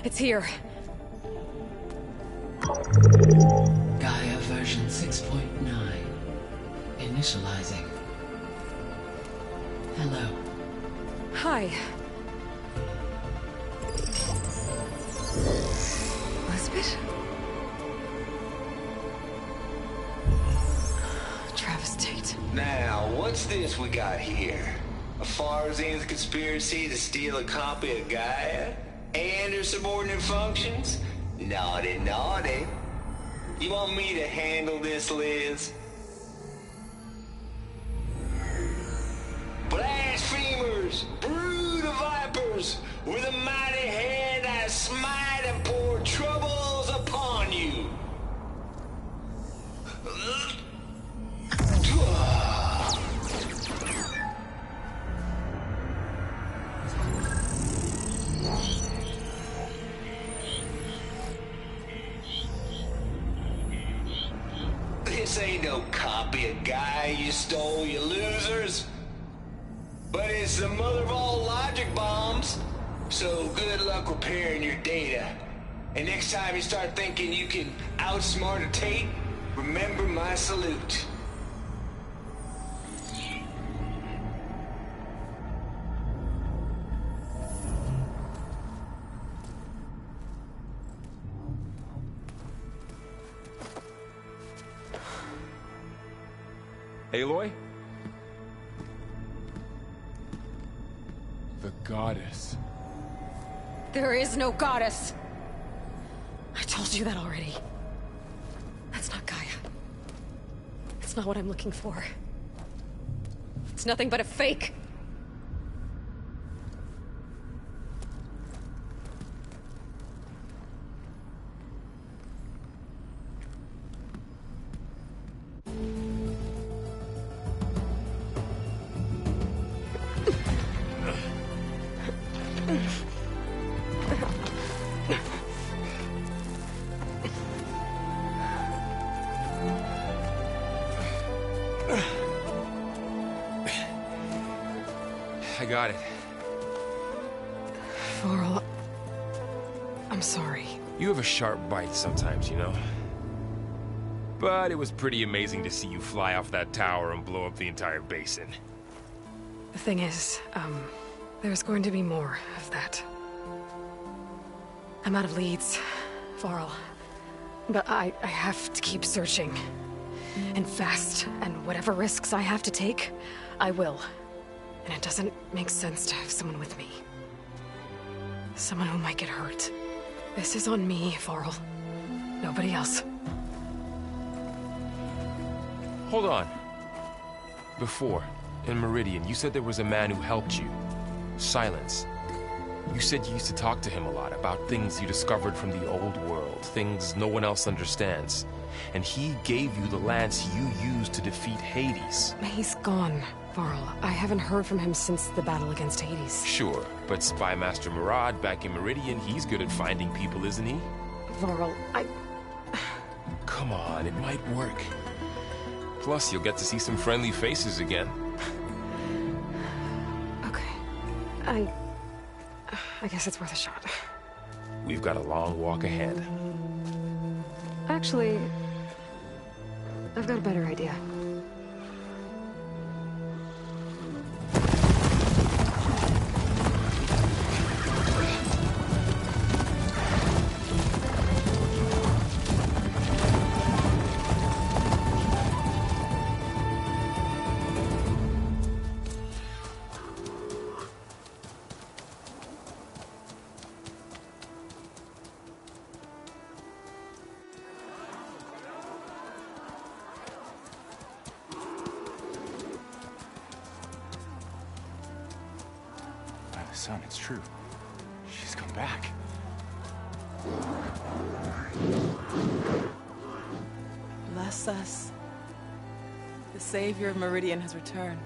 It's here. Gaia version 6.9. Initializing. Hello. Hi. Elizabeth? Travis Tate. Now, what's this we got here? A Farzian's conspiracy to steal a copy of Gaia? And her subordinate functions? Naughty, naughty. You want me to handle this, Liz? Blasphemers! Brood of vipers! With a mighty hand I smite and pour troubles upon you! This ain't no copy of Gaia you stole, you losers. But it's the mother of all logic bombs. So good luck repairing your data. And next time you start thinking you can outsmart a Tate, remember my salute. Aloy? The goddess. There is no goddess. I told you that already. That's not Gaia. It's not what I'm looking for. It's nothing but a fake. I got it. Varl, I'm sorry. You have a sharp bite sometimes, you know? But it was pretty amazing to see you fly off that tower and blow up the entire basin. The thing is, there's going to be more of that. I'm out of leads, Varl. But I have to keep searching. And fast, and whatever risks I have to take, I will. And it doesn't make sense to have someone with me. Someone who might get hurt. This is on me, Varl. Nobody else. Hold on. Before, in Meridian, you said there was a man who helped you. Silence. You said you used to talk to him a lot about things you discovered from the old world, things no one else understands. And he gave you the lance you used to defeat Hades. He's gone, Varl. I haven't heard from him since the battle against Hades. Sure, but Spy Master Murad back in Meridian, he's good at finding people, isn't he? Varl, Come on, it might work. Plus, you'll get to see some friendly faces again. Okay. I guess it's worth a shot. We've got a long walk ahead. Actually, I've got a better idea. Son, it's true. She's come back. Bless us. The savior of Meridian has returned.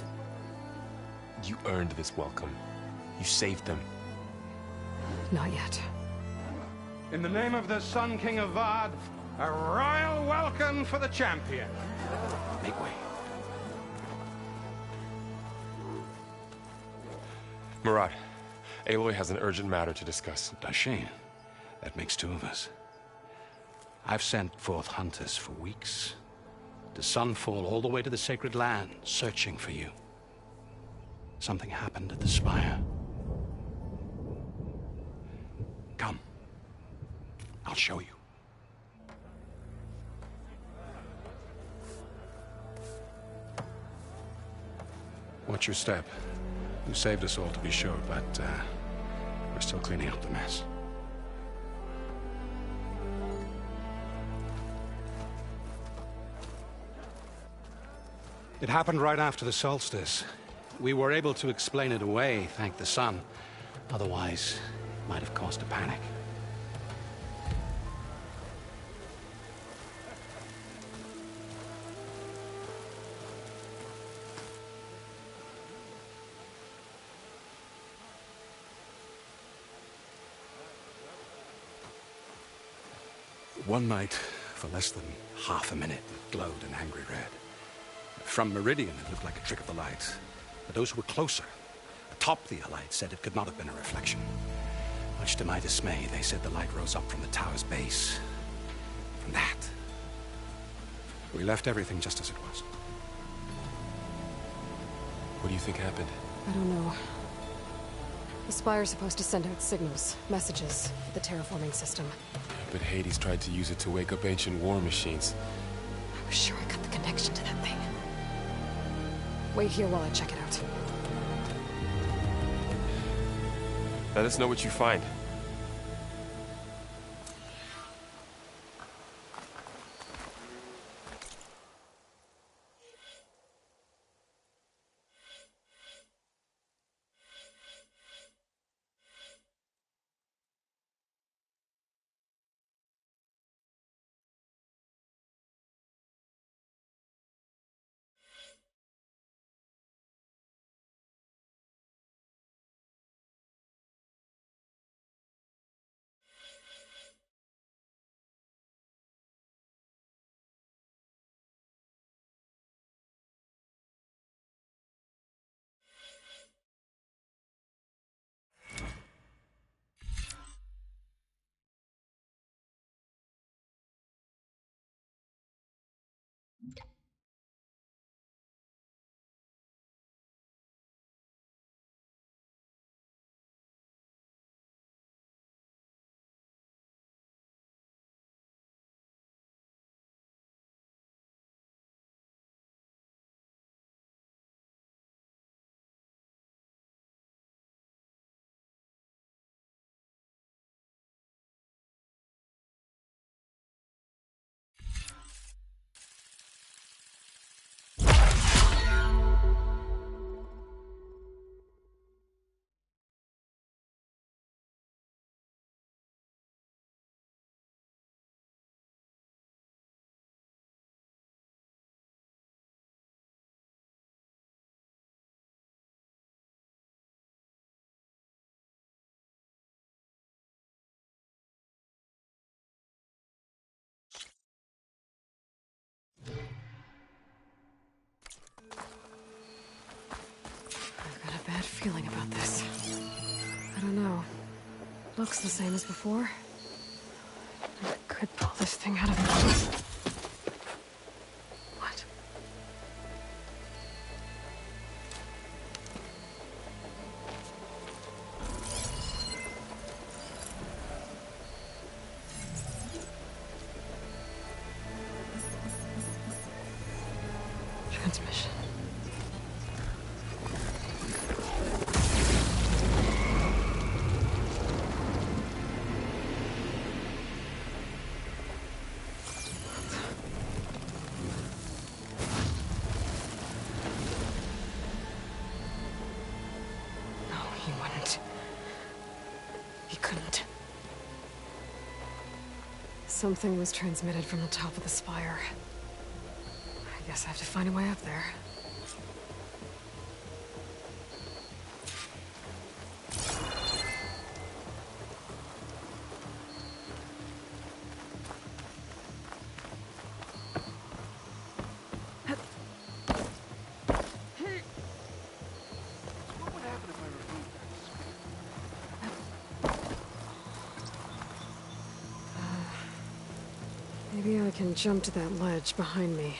You earned this welcome. You saved them. Not yet. In the name of the Sun King of Vard, a royal welcome for the champion. Make way. Murad, Aloy has an urgent matter to discuss. Does she? That makes two of us. I've sent forth hunters for weeks. To Sunfall, all the way to the Sacred Land, searching for you. Something happened at the Spire. Come. I'll show you. Watch your step. You saved us all, to be sure, but we're still cleaning up the mess. It happened right after the solstice. We were able to explain it away, thank the sun. Otherwise, it might have caused a panic. One night, for less than half a minute, it glowed an angry red. From Meridian, it looked like a trick of the light. But those who were closer, atop the light, said it could not have been a reflection. Much to my dismay, they said the light rose up from the tower's base. From that, we left everything just as it was. What do you think happened? I don't know. The Spire's supposed to send out signals, messages, for the terraforming system. But Hades tried to use it to wake up ancient war machines. I was sure I got the connection to that thing. Wait here while I check it out. Let us know what you find. feeling about this. I don't know. Looks the same as before. I could pull this thing out of the... What? Transmission. He couldn't. Something was transmitted from the top of the spire. I guess I have to find a way up there. Maybe I can jump to that ledge behind me.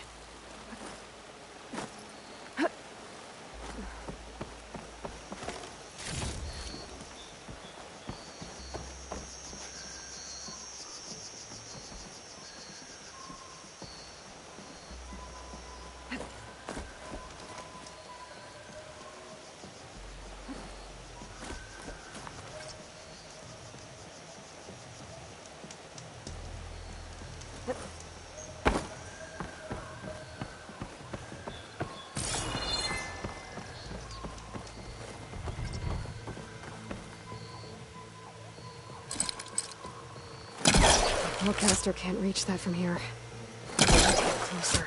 Hellcaster can't reach that from here. I'll get closer.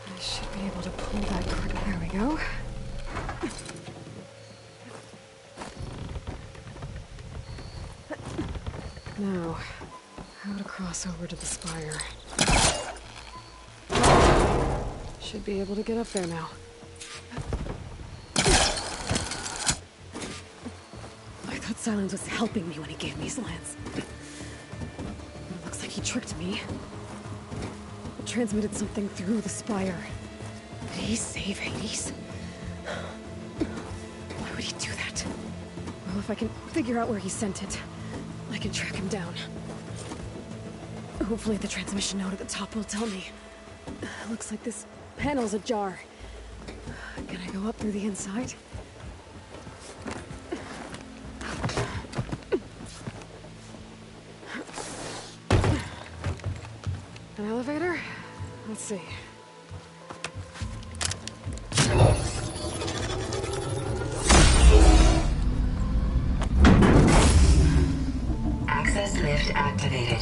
I should be able to pull that cord. There we go. Now, how to cross over to the spire. Should be able to get up there now. Silence was helping me when he gave me his lance. It looks like he tricked me. Transmitted something through the spire. Did he save Hades? Why would he do that? Well, if I can figure out where he sent it, I can track him down. Hopefully the transmission node at the top will tell me. Looks like this panel's ajar. Can I go up through the inside? An elevator? Let's see. Access lift activated.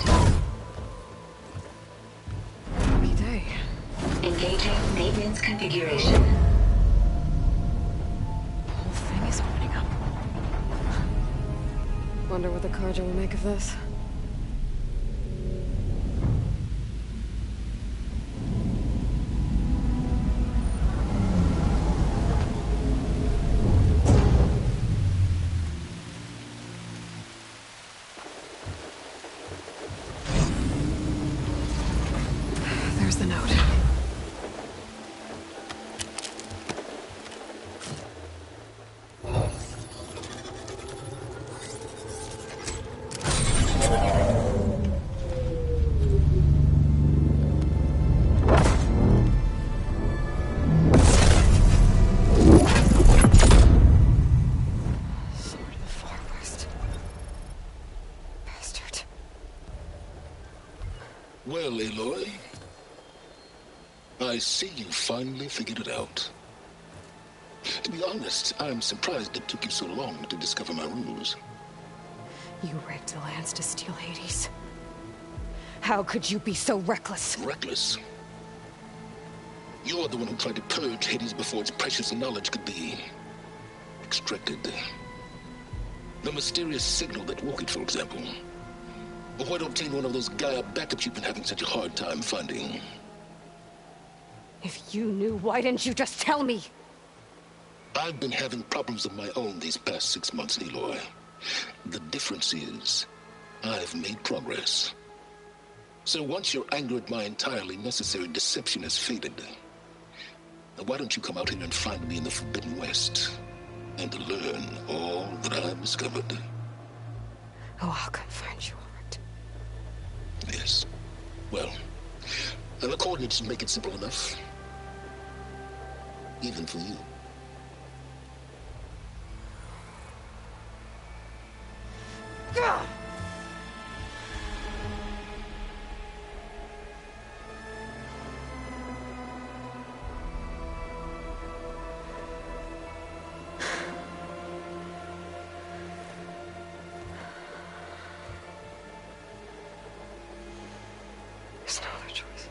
Lucky day. Engaging maintenance configuration. The whole thing is opening up. Wonder what the Carja will make of this. There's the note. Sword of the Far West. Bastard. Well, Aloy, I see you finally figured it out. To be honest, I'm surprised it took you so long to discover my ruse. You rigged the lance to steal Hades. How could you be so reckless? Reckless? You're the one who tried to purge Hades before its precious knowledge could be extracted. The mysterious signal that woke it, for example. Or why to obtain one of those Gaia backups you've been having such a hard time finding? If you knew, why didn't you just tell me? I've been having problems of my own these past 6 months, Aloy. The difference is, I've made progress. So once your anger at my entirely necessary deception has faded, why don't you come out here and find me in the Forbidden West and learn all that I've discovered? Oh, I'll come find you, all right. Yes. Well, the coordinates make it simple enough. Even for you. Gah! There's no other choice.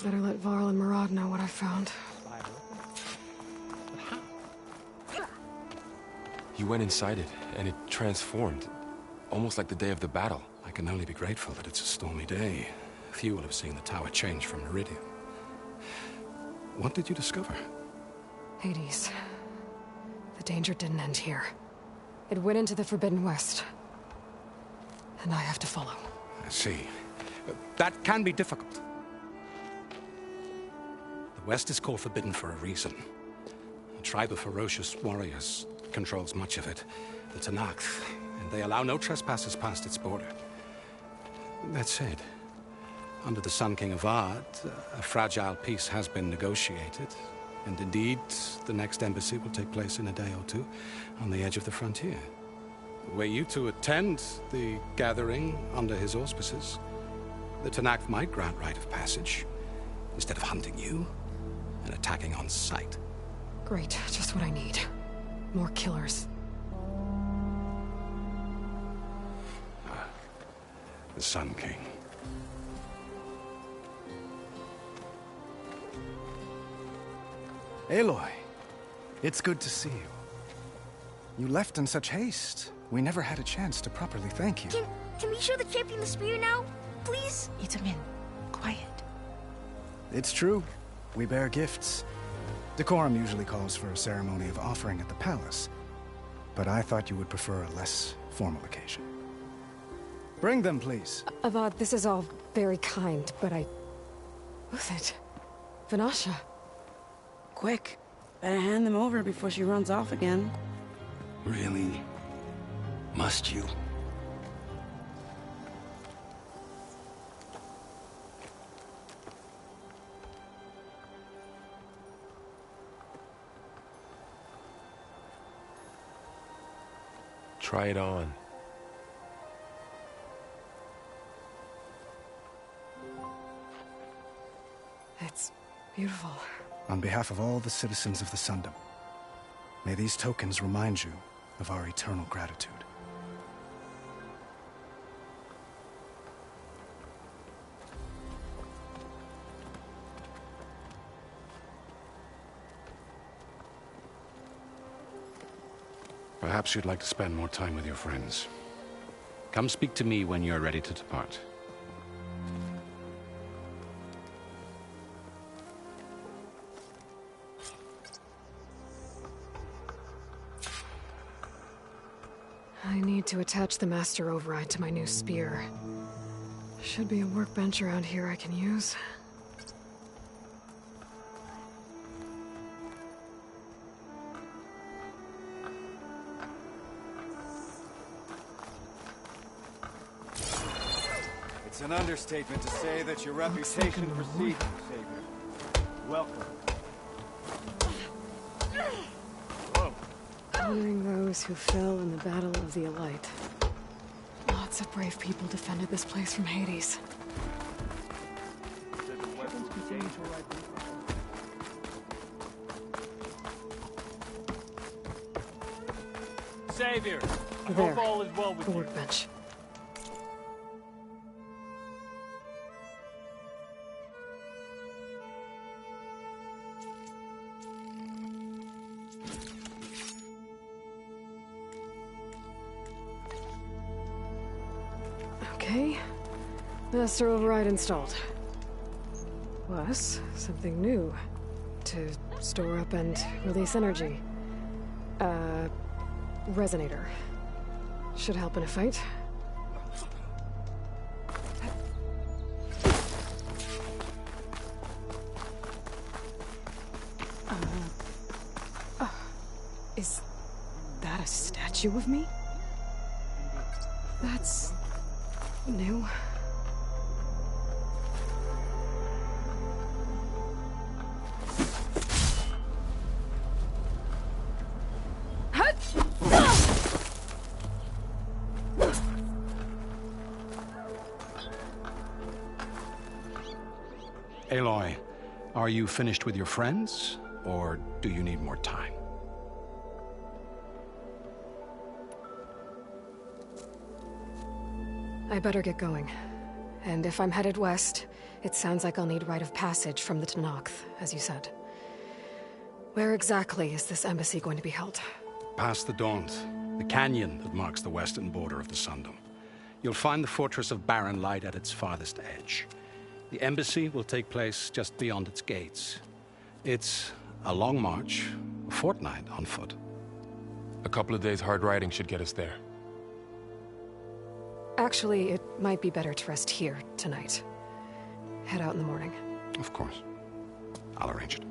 Better let Varl and Murad know what I found. You went inside it, and it transformed. Almost like the day of the battle. I can only be grateful that it's a stormy day. Few will have seen the tower change from Meridian. What did you discover? Hades. The danger didn't end here. It went into the Forbidden West. And I have to follow. I see. That can be difficult. The West is called Forbidden for a reason. A tribe of ferocious warriors controls much of it. The Tanakh, and they allow no trespassers past its border. That said, under the Sun King of Ard, a fragile peace has been negotiated. And indeed, the next embassy will take place in a day or two on the edge of the frontier. Were you to attend the gathering under his auspices, the Tanakh might grant right of passage, instead of hunting you and attacking on sight. Great, just what I need. More killers. The Sun King. Aloy, it's good to see you. You left in such haste. We never had a chance to properly thank you. Can we show the champion the spear now? Please? Itamin, quiet. It's true. We bear gifts. Decorum usually calls for a ceremony of offering at the palace. But I thought you would prefer a less formal occasion. Bring them, please. Avad, this is all very kind, but Who's it? Vanasha. Quick. Better hand them over before she runs off again. Really? Must you? Try it on. It's beautiful. On behalf of all the citizens of the Sundom, may these tokens remind you of our eternal gratitude. Perhaps you'd like to spend more time with your friends. Come speak to me when you're ready to depart. I need to attach the Master Override to my new spear. Should be a workbench around here I can use. It's an understatement to say that your reputation precedes you, Savior. Welcome. Whoa. Honoring those who fell in the Battle of the Elite. Lots of brave people defended this place from Hades. Savior, I There. hope all is well with The you. workbench. Okay. Master override installed. Plus, something new. To store up and release energy. Resonator. Should help in a fight. Is that a statue of me? That's new. Aloy, are you finished with your friends, or do you need more time? I better get going. And if I'm headed west, it sounds like I'll need rite of passage from the Tenakth, as you said. Where exactly is this embassy going to be held? Past the Daunt, the canyon that marks the western border of the Sundom. You'll find the fortress of Barren Light at its farthest edge. The embassy will take place just beyond its gates. It's a long march, a fortnight on foot. A couple of days hard riding should get us there. Actually, it might be better to rest here tonight. Head out in the morning. Of course. I'll arrange it.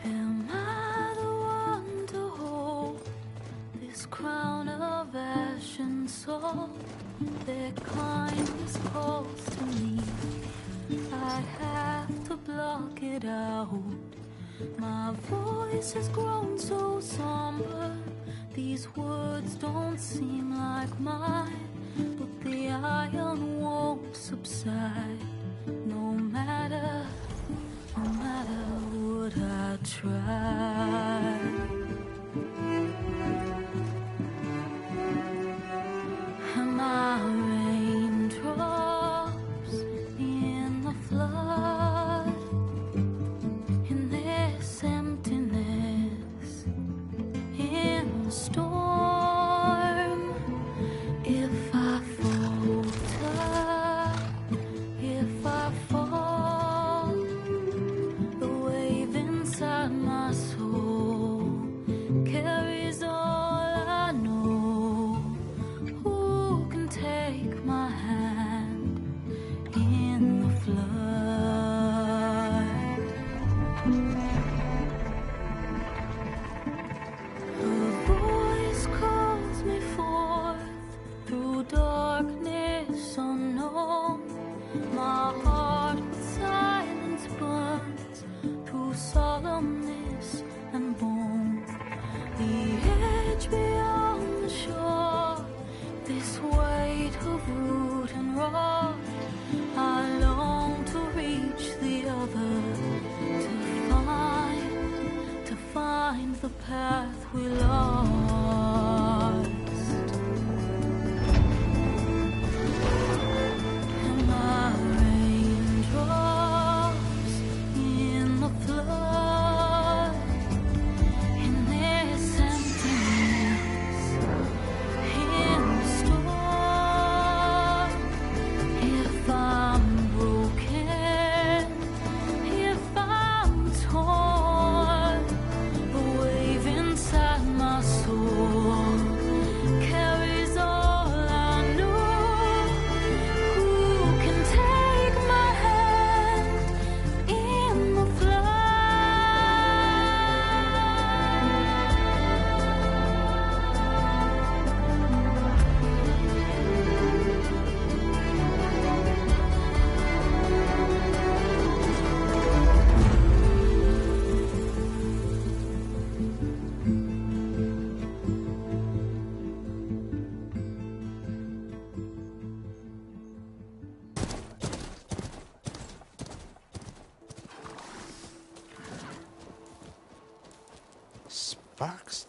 Am I the one to hold this crown of ash and salt? Their kindness calls to me. I have to block it out. My voice has grown so somber. These words don't seem like mine, but the iron won't subside. No matter what I try. Am I raindrops in the flood? In this emptiness, in the storm. If I falter, if I fall, the wave inside my soul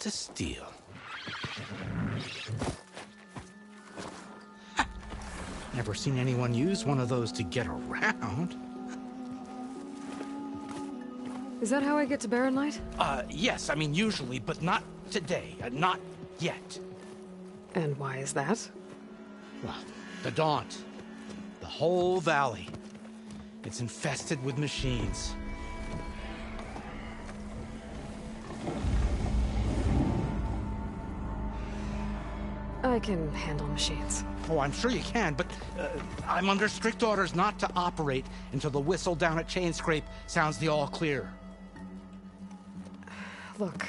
to steal. Never seen anyone use one of those to get around. Is that how I get to Barren Light? Yes, I mean usually, but not today. Not yet. And why is that? Well, the Daunt. The whole valley. It's infested with machines. I can handle machines. Oh, I'm sure you can, but I'm under strict orders not to operate until the whistle down at Chainscrape sounds the all clear. Look,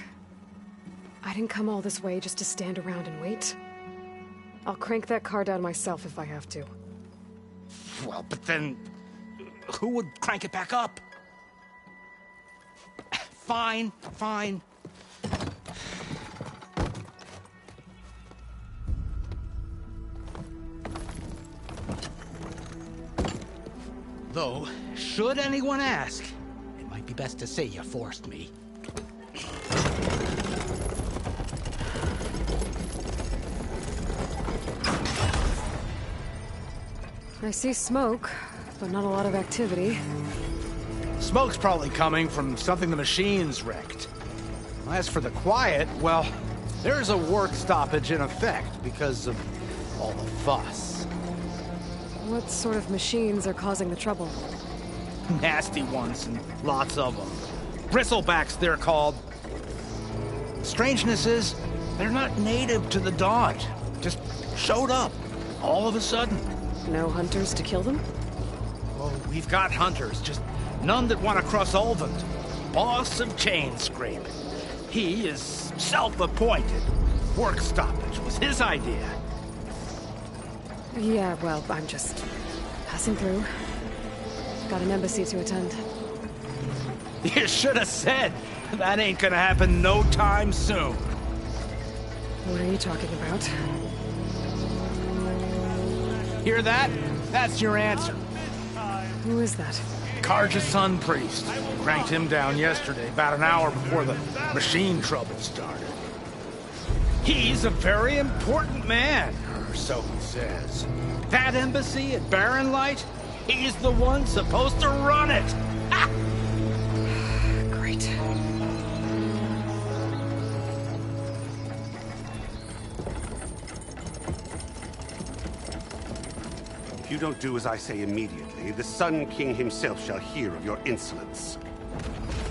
I didn't come all this way just to stand around and wait. I'll crank that car down myself if I have to. Well, but then who would crank it back up? Fine, fine. Though, should anyone ask, it might be best to say you forced me. I see smoke, but not a lot of activity. Smoke's probably coming from something the machines wrecked. As for the quiet, well, there's a work stoppage in effect because of all the fuss. What sort of machines are causing the trouble? Nasty ones, and lots of them. Bristlebacks, they're called. Strangeness is, they're not native to the Daunt. Just showed up, all of a sudden. No hunters to kill them? Oh, we've got hunters, just none that want to cross Ulvund. Boss of Chainscrape. He is self-appointed. Work stoppage was his idea. Yeah, well, I'm just passing through. Got an embassy to attend. You should have said. That ain't gonna happen no time soon. What are you talking about? Hear that? That's your answer. Who is that? Karja's son priest. Cranked him down yesterday, about an hour before the machine trouble started. He's a very important man, or so he says. That embassy at Barren Light, he's the one supposed to run it. Ha! Great. If you don't do as I say immediately, the Sun King himself shall hear of your insolence.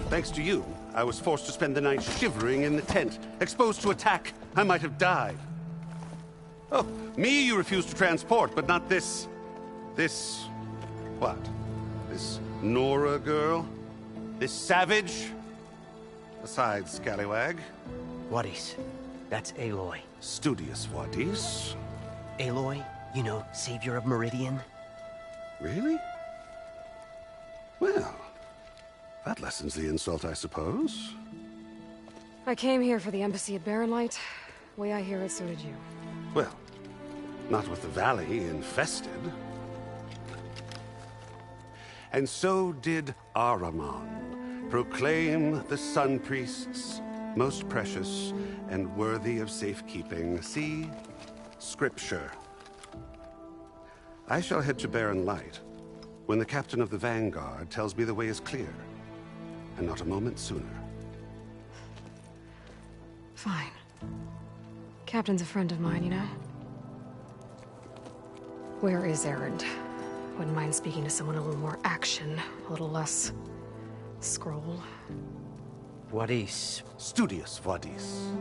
Thanks to you, I was forced to spend the night shivering in the tent. Exposed to attack, I might have died. Oh, me you refuse to transport, but not this... what? This Nora girl? This savage? Besides, scallywag. Wadis. That's Aloy. Studious Wadis. Aloy, you know, savior of Meridian. Really? Well, that lessens the insult, I suppose. I came here for the embassy at Barren Light. Way I hear it, so did you. Well, not with the valley infested. And so did Ahriman proclaim the Sun Priests most precious and worthy of safekeeping. See? Scripture. I shall head to Barren Light when the captain of the Vanguard tells me the way is clear, and not a moment sooner. Fine. Captain's a friend of mine, you know? Where is Erend? Wouldn't mind speaking to someone a little more action, a little less... scroll. Wadis. Studious Wadis.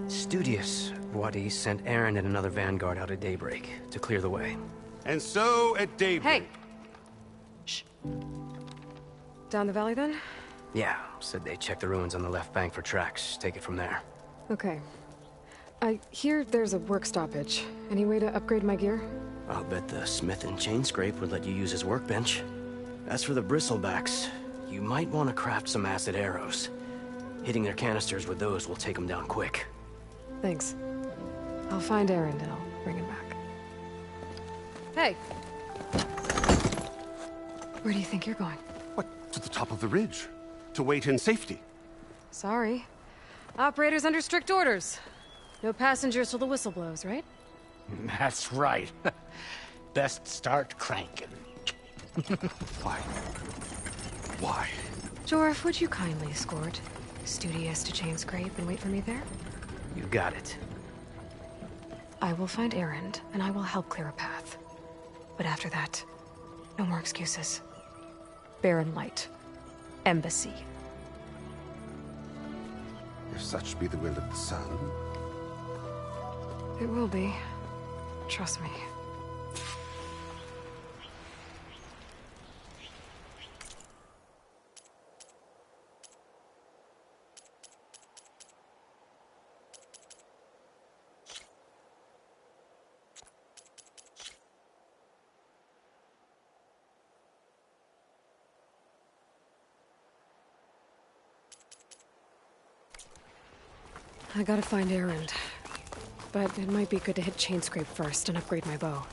Studious Wadis sent Erend and another Vanguard out at daybreak to clear the way. And so at daybreak... Hey! Shh. Down the valley, then? Yeah, said they checked the ruins on the left bank for tracks. Take it from there. Okay. I hear there's a work stoppage. Any way to upgrade my gear? I'll bet the smith in Chainscrape would let you use his workbench. As for the bristlebacks, you might want to craft some acid arrows. Hitting their canisters with those will take them down quick. Thanks. I'll find Erend and I'll bring him back. Hey! Where do you think you're going? What? To the top of the ridge. To wait in safety. Sorry. Operators under strict orders. No passengers till the whistle blows, right? That's right. Best start cranking. Why? Why? Jorf, would you kindly escort Studious to Chainscrape and wait for me there? You got it. I will find Erend, and I will help clear a path. But after that, no more excuses. Barren Light. Embassy. If such be the will of the sun. It will be. Trust me. I gotta find Erend. But it might be good to hit Chainscrape first and upgrade my bow.